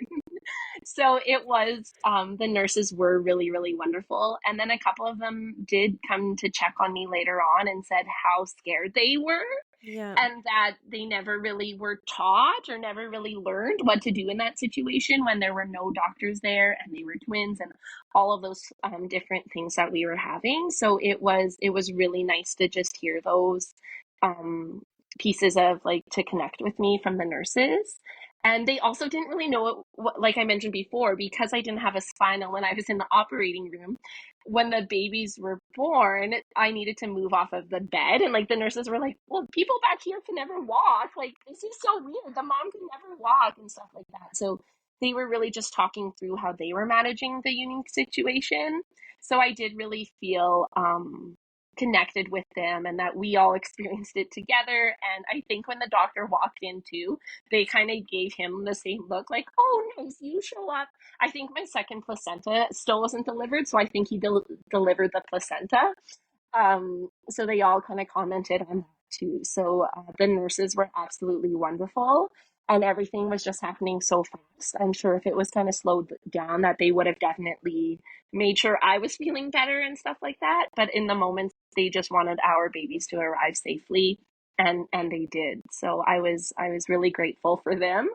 A: So it was, the nurses were really, really wonderful. And then a couple of them did come to check on me later on and said how scared they were,
B: Yeah.
A: and that they never really were taught or never really learned what to do in that situation when there were no doctors there and they were twins and all of those, different things that we were having. So it was really nice to just hear those, um, pieces of, like, to connect with me from the nurses. And they also didn't really know like I mentioned before, because I didn't have a spinal when I was in the operating room. When the babies were born, I needed to move off of the bed. And like the nurses were like, well, people back here can never walk. Like, this is so weird. The mom can never walk and stuff like that. So they were really just talking through how they were managing the unique situation. So I did really feel, connected with them, and that we all experienced it together. And I think when the doctor walked in too, they kind of gave him the same look, like, oh, nice, you show up. I think my second placenta still wasn't delivered, so I think he delivered the placenta. So they all kind of commented on that too. So the nurses were absolutely wonderful, and everything was just happening so fast. I'm sure if it was kind of slowed down, that they would have definitely made sure I was feeling better and stuff like that. But in the moment, they just wanted our babies to arrive safely. And they did. So I was really grateful for them.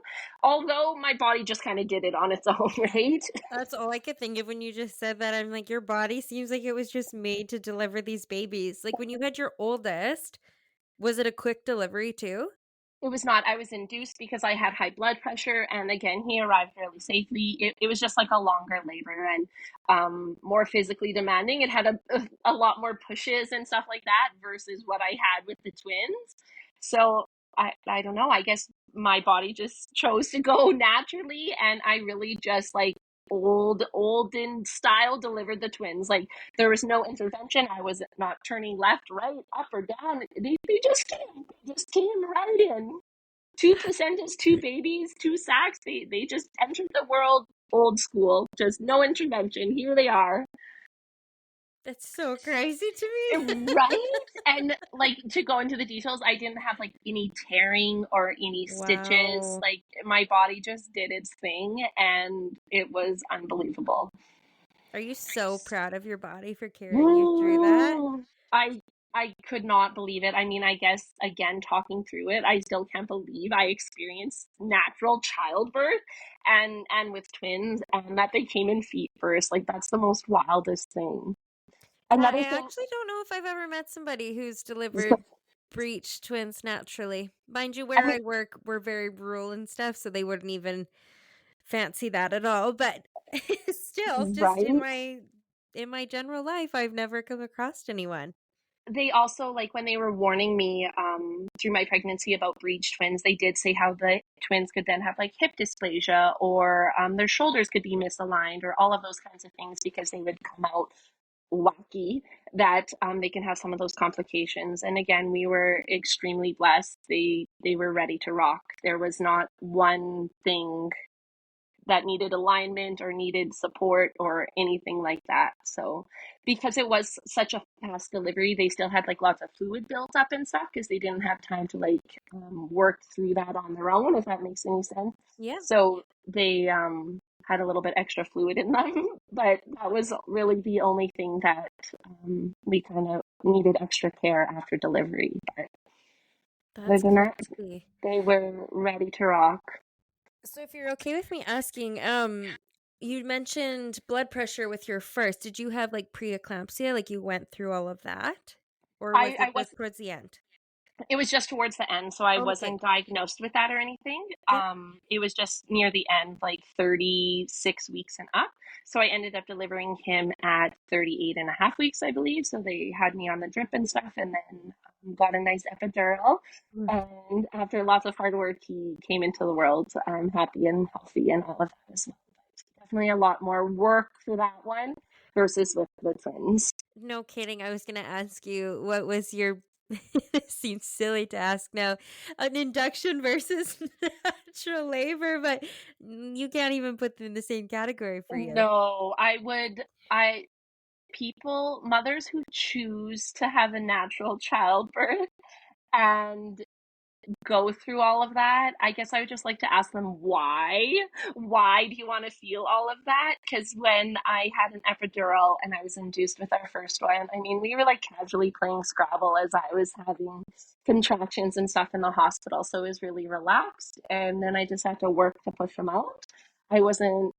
A: Although my body just kind of did it on its own, right?
B: That's all I could think of when you just said that. I'm like, your body seems like it was just made to deliver these babies. Like when you had your oldest, was it a quick delivery too?
A: It was not. I was induced because I had high blood pressure, and again, he arrived fairly safely. It was just like a longer labor and, more physically demanding. It had a lot more pushes and stuff like that versus what I had with the twins. So I don't know. I guess my body just chose to go naturally, and I really just, like, olden style delivered the twins. Like, there was no intervention. I was not turning left, right, up or down. They just came right in. Two placentas, two babies, two sacks. They just entered the world old school, just no intervention. Here they are.
B: That's so crazy to me.
A: Right? And like to go into the details, I didn't have like any tearing or any stitches.
B: Wow.
A: Like my body just did its thing and it was unbelievable.
B: Are you so proud of your body for carrying you through that?
A: Woo! I could not believe it. I mean, I guess again talking through it, I still can't believe I experienced natural childbirth and with twins and that they came in feet first. Like that's the most wildest thing.
B: Yeah, I
A: Another thing
B: actually don't know if I've ever met somebody who's delivered breech twins naturally. Mind you, where
A: I
B: I work, we're very rural and stuff, so they wouldn't even fancy that at all. But still, just
A: right?
B: in my general life, I've never come across anyone.
A: They also like when they were warning me through my pregnancy about breech twins, they did say how the twins could then have like hip dysplasia or their shoulders could be misaligned or all of those kinds of things because they would come out wacky that they can have some of those complications. And again, we were extremely blessed. They were ready to rock. There was not one thing that needed alignment or needed support or anything like that. So because it was such a fast delivery, they still had like lots of fluid built up and stuff because they didn't have time to like work through that on their own, if that makes any sense.
B: Yeah,
A: So they had a little bit extra fluid in them, but that was really the only thing that we kind of needed extra care after delivery. But other
B: that's
A: than that,
B: crazy.
A: they were ready to rock.
B: So if you're okay with me asking, you mentioned blood pressure with your first. Did you have like preeclampsia? Like you went through all of that? Or was
A: I
B: it
A: was
B: just towards the end?
A: It was just towards the end, so I
B: Okay.
A: wasn't diagnosed with that or anything.
B: Yep.
A: It was just near the end, like 36 weeks and up. So I ended up delivering him at 38 and a half weeks, I believe. So they had me on the drip and stuff and then got a nice epidural.
B: Mm.
A: And after lots of hard work, he came into the world happy and healthy and all of that as well. But definitely a lot more work for that one versus with the twins.
B: No kidding. I was going to ask you what was your it seems silly to ask now, an induction versus natural labor, but you can't even put them in the same category for you.
A: No, I people, mothers who choose to have a natural childbirth and go through all of that, I guess I would just like to ask them why. Why do you want to feel all of that? Because when I had an epidural and I was induced with our first one, I mean, we were like casually playing Scrabble as I was having contractions and stuff in the hospital. So it was really relaxed. And then I just had to work to push them out. I wasn't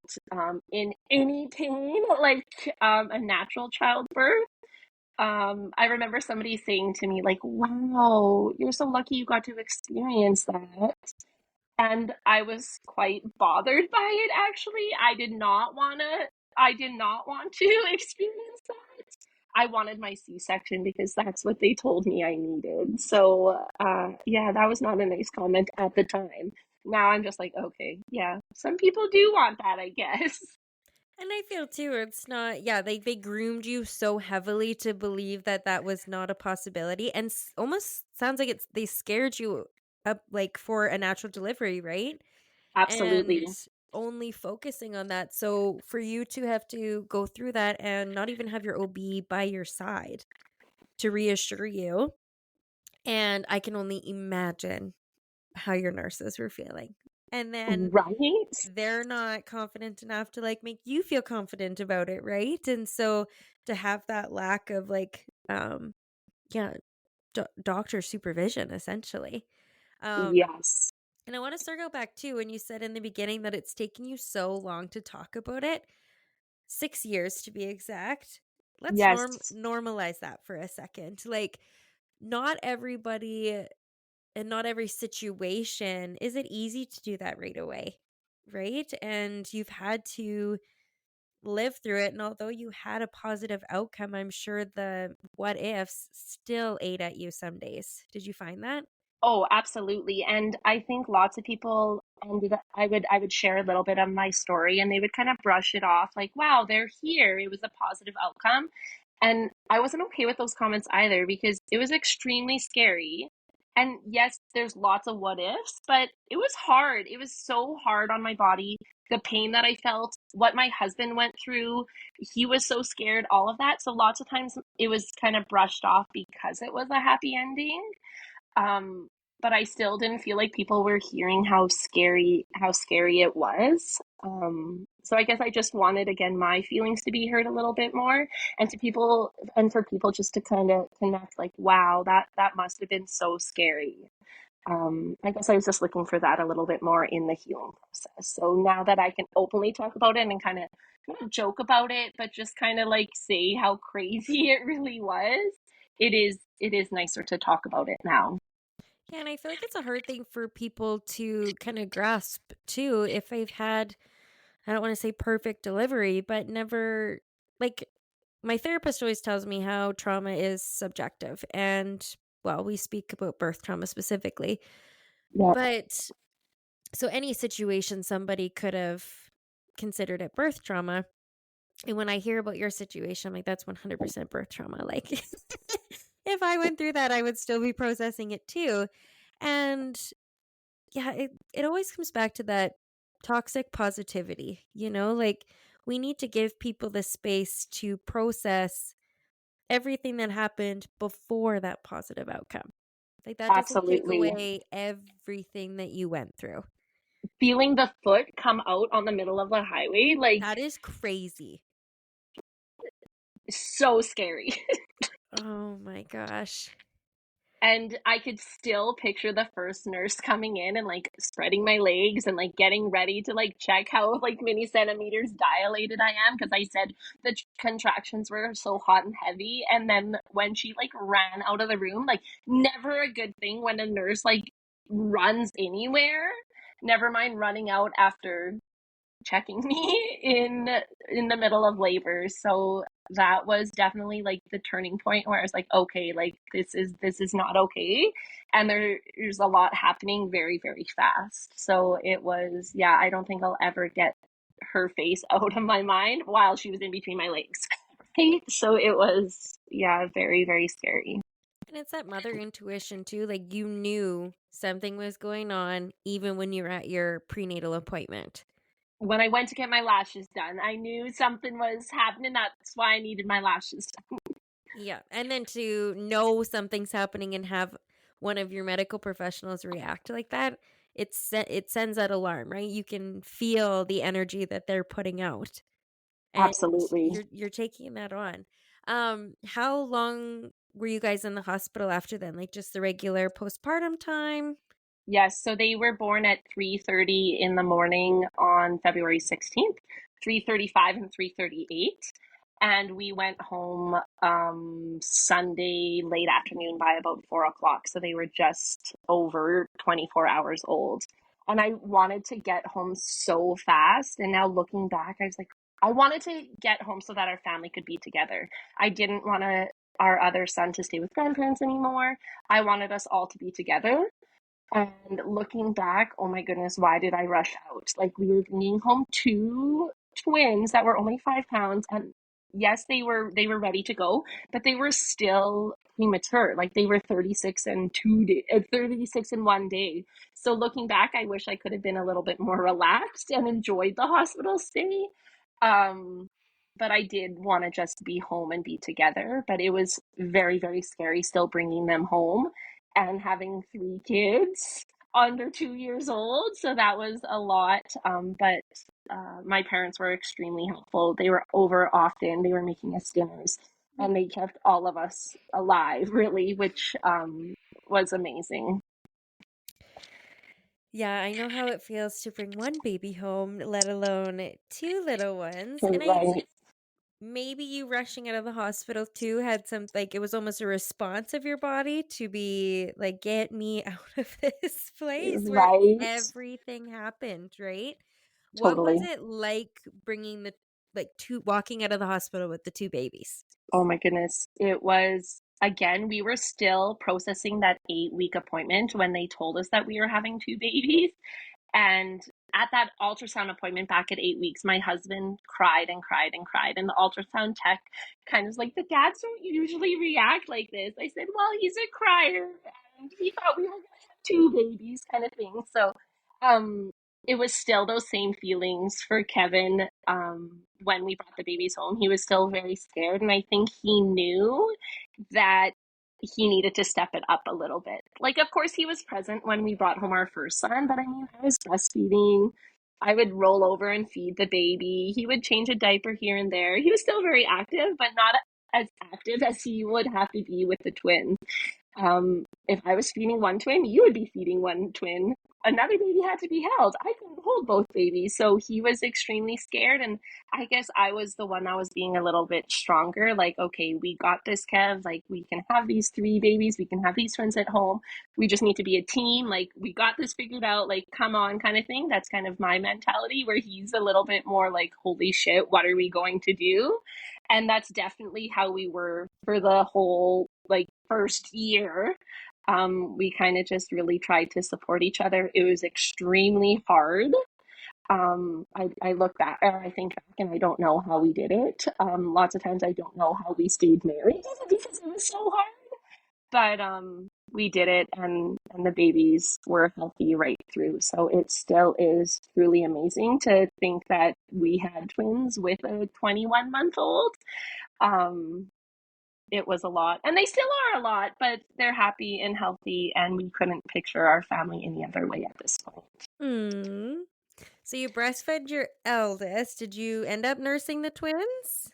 A: in any pain like a natural childbirth. I remember somebody saying to me, like, wow, you're so lucky you got to experience that. And I was quite bothered by it, actually. I did not want to experience that. I wanted my C-section because that's what they told me I needed. So, yeah, that was not a nice comment at the time. Now I'm just like, okay, yeah, some people do want that, I guess.
B: And I feel too, it's not, yeah, they groomed you so heavily to believe that that was not a possibility. And almost sounds like they scared you up like for a natural delivery, right? And
A: Absolutely.
B: only focusing on that. So for you to have to go through that and not even have your OB by your side to reassure you. And I can only imagine how your nurses were feeling. And then
A: Right?
B: they're not confident enough to like make you feel confident about it, right? And so to have that lack of like yeah, doctor supervision essentially. Um
A: Yes.
B: and I want to circle back too when you said in the beginning that it's taking you so long to talk about it. 6 years to be exact. Let's
A: Yes.
B: normalize that for a second. Like not everybody and not every situation is it easy to do that right away, right? And you've had to live through it. And although you had a positive outcome, I'm sure the what ifs still ate at you some days. Did you find that?
A: Oh, absolutely. And I think lots of people ended up, I would share a little bit of my story and they would kind of brush it off like, wow, they're here. It was a positive outcome. And I wasn't okay with those comments either because it was extremely scary. And yes, there's lots of what ifs, but it was hard. It was so hard on my body. The pain that I felt, what my husband went through, he was so scared, all of that. So lots of times it was kind of brushed off because it was a happy ending. Um, but I still didn't feel like people were hearing how scary it was. So I guess I just wanted again my feelings to be heard a little bit more, and to people and for people just to kind of connect, like, wow, that must have been so scary. I guess I was just looking for that a little bit more in the healing process. So now that I can openly talk about it and kind of joke about it, but just kind of like say how crazy it really was, it is nicer to talk about it now.
B: Yeah, and I feel like it's a hard thing for people to kind of grasp too if they've had, I don't want to say perfect delivery, but never, like, my therapist always tells me how trauma is subjective. And, well, we speak about birth trauma specifically.
A: Yeah,
B: But so any situation somebody could have considered it birth trauma. And when I hear about your situation, I'm like, that's 100% birth trauma. Like, if I went through that, I would still be processing it too. And yeah, it always comes back to that toxic positivity, like we need to give people the space to process everything that happened before that positive outcome. Like that doesn't take
A: absolutely.
B: away everything that you went through.
A: Feeling the foot come out on the middle of the highway, like,
B: That is crazy.
A: so scary.
B: Oh my gosh.
A: And I could still picture the first nurse coming in and like spreading my legs and like getting ready to like check how like many centimeters dilated I am, because I said the contractions were so hot and heavy. And then when she like ran out of the room, like, never a good thing when a nurse like runs anywhere. Never mind running out after checking me in the middle of labor. So that was definitely like the turning point where I was like, okay, like this is not okay. And there's a lot happening very, very fast. So it was, yeah, I don't think I'll ever get her face out of my mind while she was in between my legs. Right? So it was, yeah, very, very scary.
B: And it's that mother intuition too. Like you knew something was going on even when you were at your prenatal appointment.
A: When I went to get my lashes done, I knew something was happening. That's why I needed my lashes done.
B: Yeah. And then to know something's happening and have one of your medical professionals react like that, it sends that alarm, right? You can feel the energy that they're putting out. And
A: Absolutely.
B: you're taking that on. How long were you guys in the hospital after then? Like just the regular postpartum time?
A: Yes, so they were born at 3:30 in the morning on February 16th, 3:35 and 3:38. And we went home Sunday late afternoon by about 4 o'clock. So they were just over 24 hours old. And I wanted to get home so fast. And now looking back, I was like, I wanted to get home so that our family could be together. I didn't want our other son to stay with grandparents anymore. I wanted us all to be together. And looking back, oh my goodness, why did I rush out? Like, we were bringing home two twins that were only 5 pounds, and yes, they were ready to go, but they were still premature. Like, they were 36 and 36 in one day. So looking back, I wish I could have been a little bit more relaxed and enjoyed the hospital stay. Um, but I did want to just be home and be together. But it was very, very scary still bringing them home and having three kids under 2 years old. So that was a lot. But my parents were extremely helpful. They were over often, they were making us dinners, and they kept all of us alive, really, which was amazing.
B: Yeah, I know how it feels to bring one baby home, let alone two little ones. And I
A: Right.
B: maybe you rushing out of the hospital too had some, like, it was almost a response of your body to be like, get me out of this place where
A: Right.
B: everything happened, right? What was
A: Totally.
B: it like bringing the, like, two, walking out of the hospital with the two babies?
A: Oh my goodness. It was, again, we were still processing that 8 week appointment when they told us that we were having two babies. And at that ultrasound appointment back at 8 weeks, my husband cried and cried and cried. And the ultrasound tech kind of was like, the dads don't usually react like this. I said, well, he's a crier. mind. He thought we were going to have two babies, kind of thing. So, um, it was still those same feelings for Kevin. When we brought the babies home, he was still very scared, and I think he knew that he needed to step it up a little bit. Like, of course, he was present when we brought home our first son, but I mean, I was breastfeeding. I would roll over and feed the baby. He would change a diaper here and there. He was still very active, but not as active as he would have to be with the twins. If I was feeding one twin, you would be feeding one twin. Another baby had to be held. I couldn't hold both babies. So he was extremely scared. And I guess I was the one that was being a little bit stronger. Like, okay, we got this, Kev. Like, we can have these three babies. We can have these twins at home. We just need to be a team. Like, we got this figured out. Like, come on, kind of thing. That's kind of my mentality, where he's a little bit more like, holy shit, what are we going to do? And that's definitely how we were for the whole like first year. We kind of just really tried to support each other. It was extremely hard. I look back, or I think back, and I don't know how we did it. Lots of times I don't know how we stayed married because it was so hard. But we did it, and the babies were healthy right through. So it still is truly amazing to think that we had twins with a 21-month-old. Um, it was a lot, and they still are a lot, but they're happy and healthy, and we couldn't picture our family any other way at this point.
B: Hmm. So you breastfed your eldest. Did you end up nursing the twins?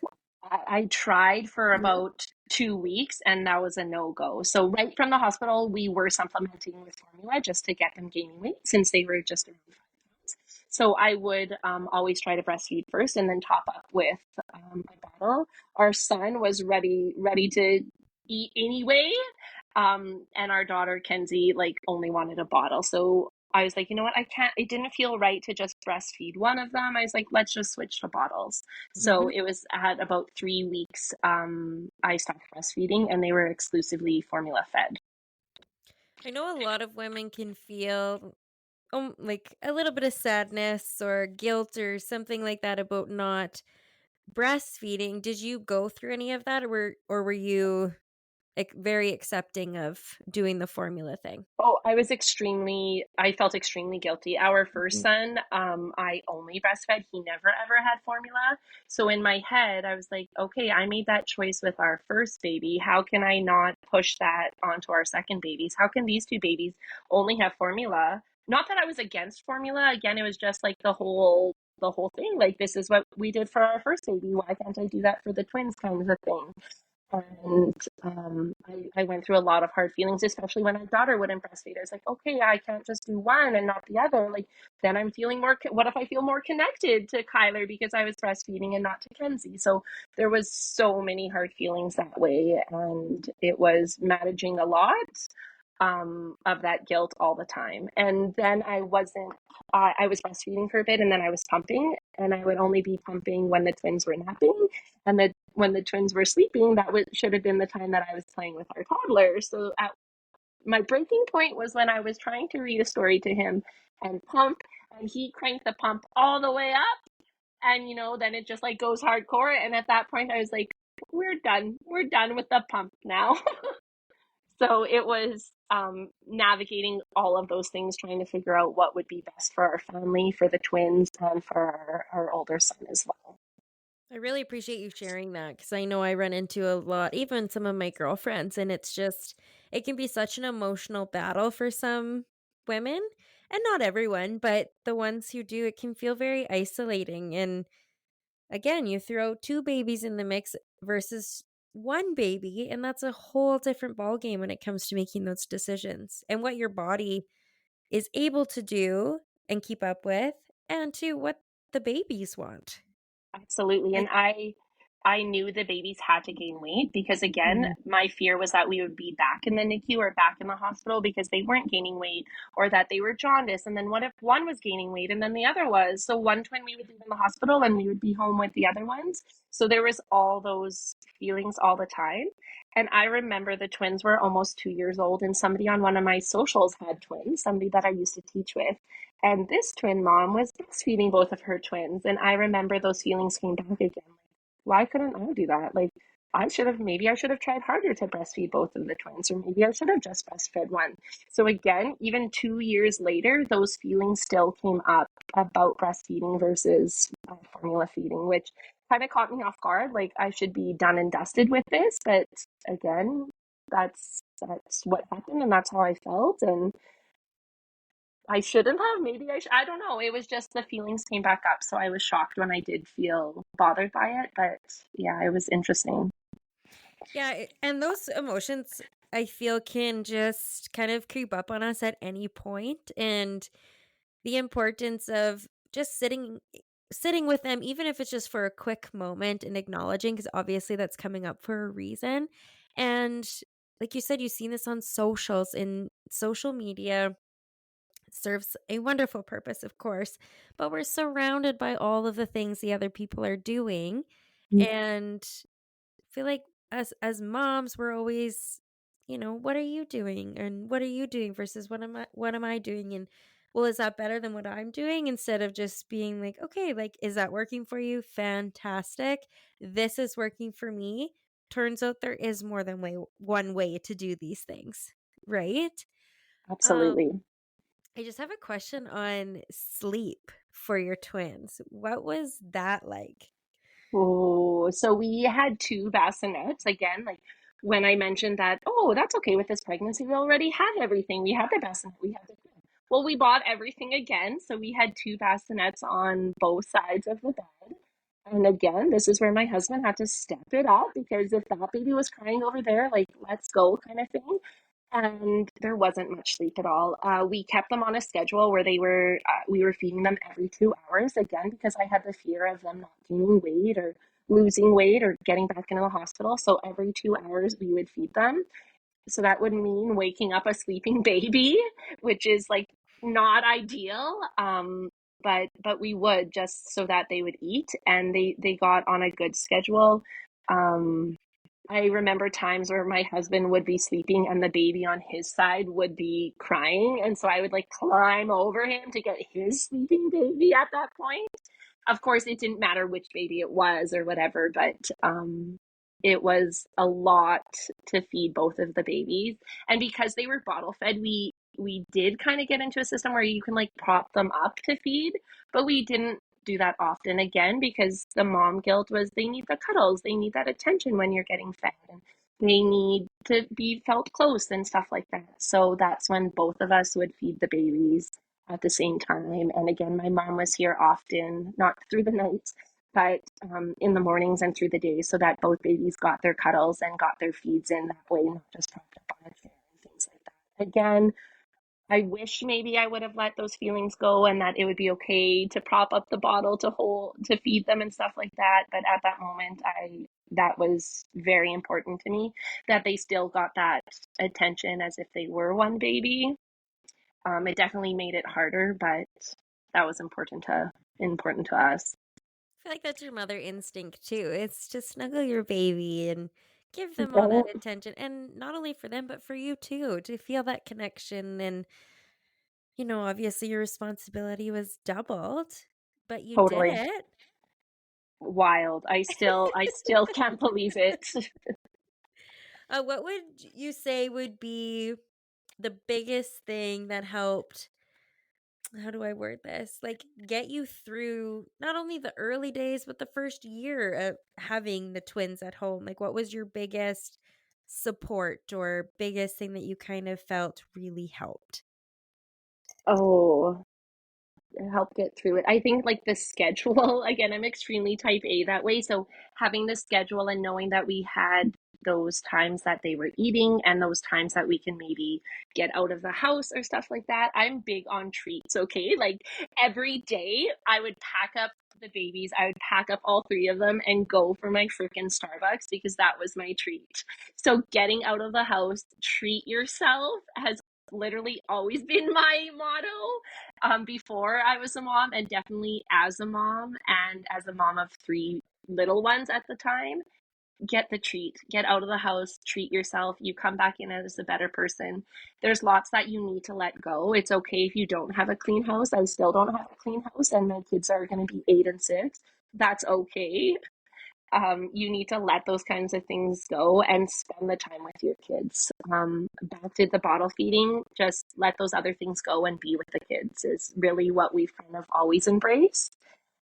A: I tried for
B: Mhm.
A: about 2 weeks, and that was a no-go. So right from the hospital, we were supplementing with formula just to get them gaining weight since they were just around 5 pounds. So I would always try to breastfeed first and then top up with a bottle. Our son was ready to eat anyway, and our daughter Kenzie like only wanted a bottle. So I was like, you know what, I can't. It didn't feel right to just breastfeed one of them. I was like, let's just switch to bottles. So
B: Mhm.
A: it was at about 3 weeks, I stopped breastfeeding, and they were exclusively formula fed.
B: I know a lot of women can feel like a little bit of sadness or guilt or something like that about not breastfeeding. Did you go through any of that, or were you very accepting of doing the formula thing?
A: Oh, I felt extremely guilty. Our first
B: Mhm.
A: son, I only breastfed. He never ever had formula. So in my head, I was like, okay, I made that choice with our first baby. How can I not push that onto our second babies? How can these two babies only have formula? Not that I was against formula. Again, it was just like the whole thing. Like, this is what we did for our first baby. Why can't I do that for the twins, kind of a thing? And I went through a lot of hard feelings, especially when our daughter wouldn't breastfeed. I was like, okay, I can't just do one and not the other. Like, then I'm feeling more. What if I feel more connected to Kyler because I was breastfeeding and not to Kenzie? So there was so many hard feelings that way, and it was managing a lot of that guilt all the time. And then I wasn't. I was breastfeeding for a bit, and then I was pumping, and I would only be pumping when the twins were napping, and when the twins were sleeping, should have been the time that I was playing with our toddler. So my breaking point was when I was trying to read a story to him and pump, and he cranked the pump all the way up, and then it just like goes hardcore. And at that point, I was like, "We're done. We're done with the pump now." So it was navigating all of those things, trying to figure out what would be best for our family, for the twins, and for our older son as well.
B: I really appreciate you sharing that because I know I run into a lot, even some of my girlfriends, and it can be such an emotional battle for some women, and not everyone, but the ones who do, it can feel very isolating. And again, you throw two babies in the mix versus one baby, and that's a whole different ballgame when it comes to making those decisions and what your body is able to do and keep up with, and to what the babies want.
A: Absolutely. And
B: Like,
A: I knew the babies had to gain weight because again,
B: mhm.
A: my fear was that we would be back in the NICU or back in the hospital because they weren't gaining weight, or that they were jaundiced. And then what if one was gaining weight and then the other was? So one twin we would leave in the hospital and we would be home with the other ones. So there was all those feelings all the time. And I remember the twins were almost 2 years old, and somebody on one of my socials had twins, somebody that I used to teach with. And this twin mom was breastfeeding both of her twins. And I remember those feelings came back again. Like, why couldn't I do that? Like, maybe I should have tried harder to breastfeed both of the twins, or maybe I should have just breastfed one. So again, even 2 years later, those feelings still came up about breastfeeding versus formula feeding, which kind of caught me off guard. Like I should be done and dusted with this, but again, that's what happened, and that's how I felt, and I shouldn't have. Maybe I don't know. It was just the feelings came back up, so I was shocked when I did feel bothered by it. But yeah, it was interesting.
B: Yeah, and those emotions I feel can just kind of creep up on us at any point, and the importance of just sitting with them, even if it's just for a quick moment, and acknowledging, because obviously that's coming up for a reason. And like you said, you've seen this on socials, in social media. It serves a wonderful purpose, of course, but we're surrounded by all of the things the other people are doing. And feel like as moms, we're always, what are you doing, and what are you doing versus what am I doing, and well, is that better than what I'm doing, instead of just being like, okay, like, is that working for you? Fantastic. This is working for me. Turns out there is more than one way to do these things, right? um
A: Absolutely.
B: I just have a question on sleep for your twins. What was that like?
A: Oh, so we had two bassinets again. Like when I mentioned that, oh, that's okay with this pregnancy. We already had everything. We had the bassinet. We had the crib. Well, we bought everything again. So we had two bassinets on both sides of the bed. And again, this is where my husband had to step it up because if that baby was crying over there, like, let's go kind of thing. And there wasn't much sleep at all. We kept them on a schedule where we were feeding them every 2 hours again because I had the fear of them not gaining weight or losing weight or getting back into the hospital. So every 2 hours we would feed them. So that would mean waking up a sleeping baby, which is like not ideal. But we would just so that they would eat, and they got on a good schedule. Um, I remember times where my husband would be sleeping and the baby on his side would be crying. And so I would like climb over him to get his sleeping baby at that point. Of course, it didn't matter which baby it was or whatever, but it was a lot to feed both of the babies. And because they were bottle fed, we did kind of get into a system where you can like prop them up to feed, but we didn't do that often again because the mom guilt was they need the cuddles, they need that attention when you're getting fed, and they need to be felt close and stuff like that. So that's when both of us would feed the babies at the same time. And again, my mom was here often, not through the nights, but in the mornings and through the day, so that both babies got their cuddles and got their feeds in that way, not just propped up on a chair and things like that. Again, I wish maybe I would have let those feelings go and that it would be okay to prop up the bottle to feed them and stuff like that. But at that moment, I that was very important to me that they still got that attention as if they were one baby. It definitely made it harder, but that was important to us.
B: I feel like that's your mother instinct too. It's to snuggle your baby and give them all that
A: Yeah,
B: attention. And not only for them, but for you too, to feel that connection. And, obviously your responsibility was doubled, but you did
A: totally
B: it.
A: wild. I still can't believe it.
B: What would you say would be the biggest thing that helped? How do I word this? Like, get you through not only the early days, but the first year of having the twins at home. Like, what was your biggest support or biggest thing that you kind of felt really helped?
A: Oh, help get through it. I think like the schedule, again, I'm extremely type A that way. So having the schedule and knowing that we had those times that they were eating and those times that we can maybe get out of the house or stuff like that. I'm big on treats, okay? Like every day I would pack up the babies, I would pack up all three of them and go for my freaking Starbucks because that was my treat. So getting out of the house, treat yourself has literally always been my motto before I was a mom, and definitely as a mom, and as a mom of three little ones at the time. Get the treat, get out of the house, treat yourself. You come back in as a better person. There's lots that you need to let go. It's okay if you don't have a clean house. I still don't have a clean house, and my kids are going to be 8 and 6. That's okay. you need to let those kinds of things go and spend the time with your kids. Back to the bottle feeding, just let those other things go and be with the kids is really what we've kind of always embraced.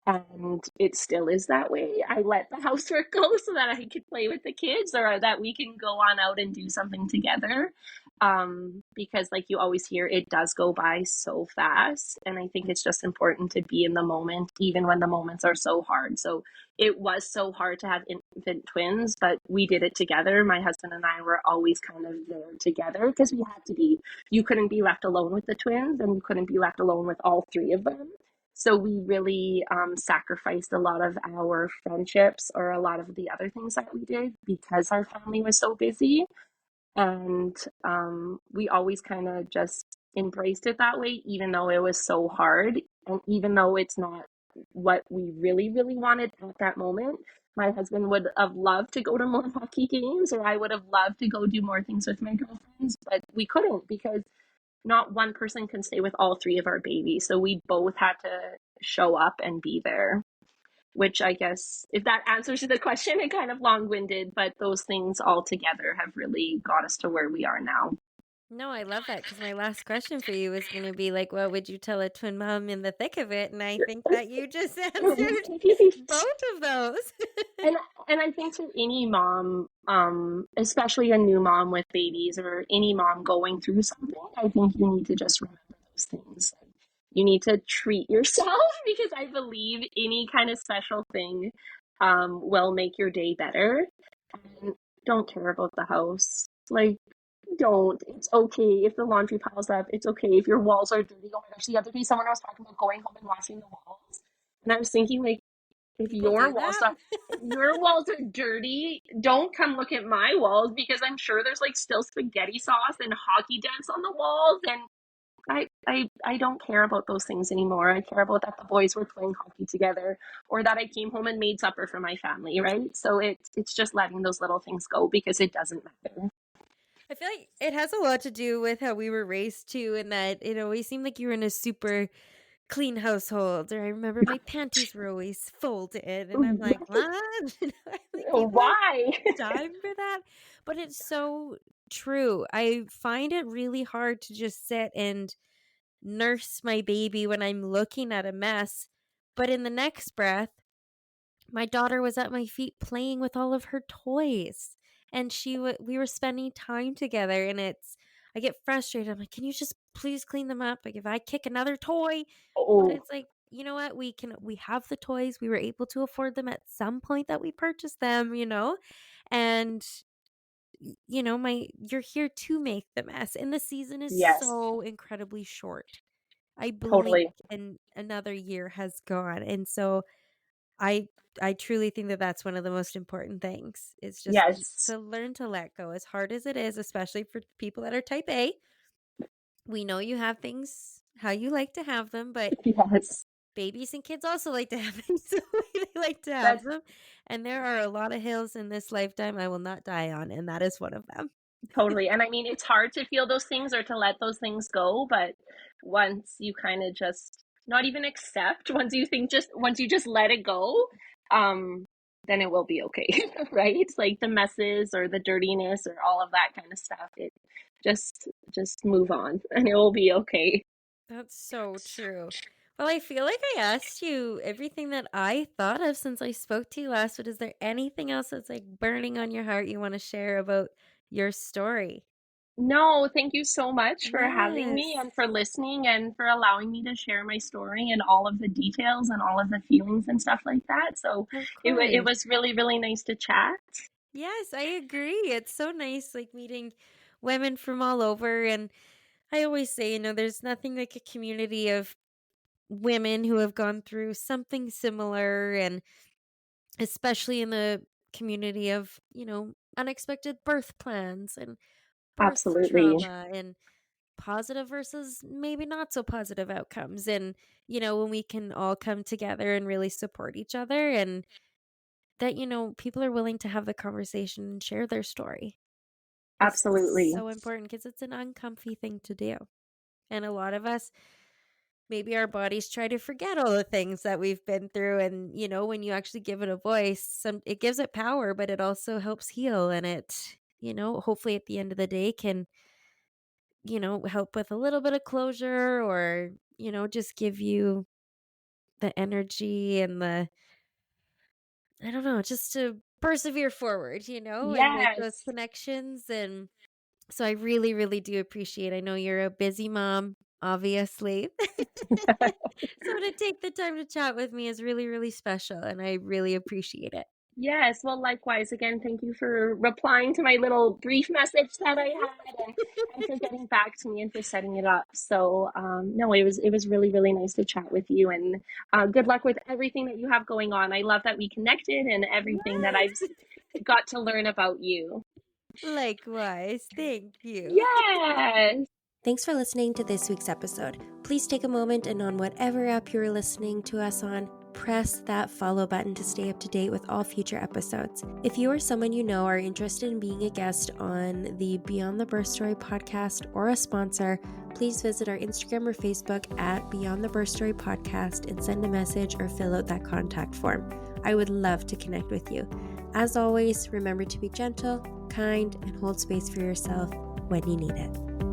A: And it still is that way. I let the housework go so that I could play with the kids or that we can go on out and do something together. Because, like you always hear, it does go by so fast. And I think it's just important to be in the moment, even when the moments are so hard. So it was so hard to have infant twins, but we did it together. My husband and I were always kind of there together because we had to be. You couldn't be left alone with the twins, and you couldn't be left alone with all three of them. So we really sacrificed a lot of our friendships or a lot of the other things that we did because our family was so busy. And we always kind of just embraced it that way, even though it was so hard. And even though it's not what we really, really wanted at that moment, my husband would have loved to go to more hockey games, or I would have loved to go do more things with my girlfriends, but we couldn't because not one person can stay with all three of our babies. So we both had to show up and be there, which I guess, if that answers the question, it kind of long winded, but those things all together have really got us to where we are now.
B: No, I love that because my last question for you was going to be like, what would you tell a twin mom in the thick of it? And I think that you just answered both of those.
A: and and I think for any mom, especially a new mom with babies or any mom going through something, I think you need to just remember those things. You need to treat yourself because I believe any kind of special thing will make your day better. And don't care about the house. Like, don't. It's okay if the laundry piles up. It's okay if your walls are dirty. Oh my gosh, the other day someone was talking about going home and washing the walls. And I was thinking, like, if
B: People
A: your
B: do
A: walls
B: that.
A: are if your walls are dirty, don't come look at my walls because I'm sure there's like still spaghetti sauce and hockey dents on the walls and I don't care about those things anymore. I care about that the boys were playing hockey together or that I came home and made supper for my family, right? So it's just letting those little things go because it doesn't matter.
B: I feel like it has a lot to do with how we were raised too, and that it always seemed like you were in a super clean household. Or I remember my panties were always folded, and I'm like, what? Like people have
A: Why?
B: time for that, but it's so true. I find it really hard to just sit and nurse my baby when I'm looking at a mess, but in the next breath my daughter was at my feet playing with all of her toys, and we were spending time together, and it's I get frustrated. I'm like, can you just please clean them up? Like if I kick another toy, but
A: Oh,
B: it's like, you know what, we have the toys, we were able to afford them at some point that we purchased them, and my you're here to make the mess, and the season is
A: yes,
B: so incredibly short. I blink
A: totally.
B: and another year has gone, and so I I truly think that that's one of the most important things. It's just
A: Yes,
B: to learn to let go, as hard as it is, especially for people that are type A. We know you have things how you like to have them, but
A: yes.
B: babies and kids also like to have things the way they like to have
A: That's
B: them. And there are a lot of hills in this lifetime I will not die on, and that is one of them.
A: totally. And I mean, it's hard to feel those things or to let those things go, but once you kind of just not even accept, once you just let it go, um, then it will be okay, right? It's like the messes or the dirtiness or all of that kind of stuff. It just move on and it will be okay.
B: That's so true. Well, I feel like I asked you everything that I thought of since I spoke to you last, but is there anything else that's like burning on your heart you want to share about your story?
A: No, thank you so much for having me
B: Yes,
A: and for listening and for allowing me to share my story and all of the details and all of the feelings and stuff like that. So
B: of
A: it
B: course.
A: was really, really nice to chat.
B: Yes, I agree. It's so nice like meeting women from all over, and I always say, there's nothing like a community of women who have gone through something similar, and especially in the community of, unexpected birth plans and birth
A: Absolutely.
B: trauma and positive versus maybe not so positive outcomes. And, when we can all come together and really support each other, and that, people are willing to have the conversation and share their story is
A: Absolutely.
B: so important because it's an uncomfy thing to do. And a lot of us, maybe our bodies try to forget all the things that we've been through. And, when you actually give it a voice, it gives it power, but it also helps heal. And it, hopefully at the end of the day can, help with a little bit of closure or, just give you the energy and I don't know, just to persevere forward, and make those
A: Yes.
B: connections. And so I really, really do appreciate. I know you're a busy mom, obviously. So to take the time to chat with me is really, really special, and I really appreciate it.
A: Yes, well, likewise. Again, thank you for replying to my little brief message that I had, and for getting back to me and for setting it up. So, no, it was really really nice to chat with you, and good luck with everything that you have going on. I love that we connected and everything that I've got to learn about you.
B: Likewise. Thank you.
A: Yes.
B: Thanks for listening to this week's episode. Please take a moment and on whatever app you're listening to us on, press that follow button to stay up to date with all future episodes. If you or someone you know are interested in being a guest on the Beyond the Birth Story podcast or a sponsor, please visit our Instagram or Facebook at Beyond the Birth Story podcast and send a message or fill out that contact form. I would love to connect with you. As always, remember to be gentle, kind, and hold space for yourself when you need it.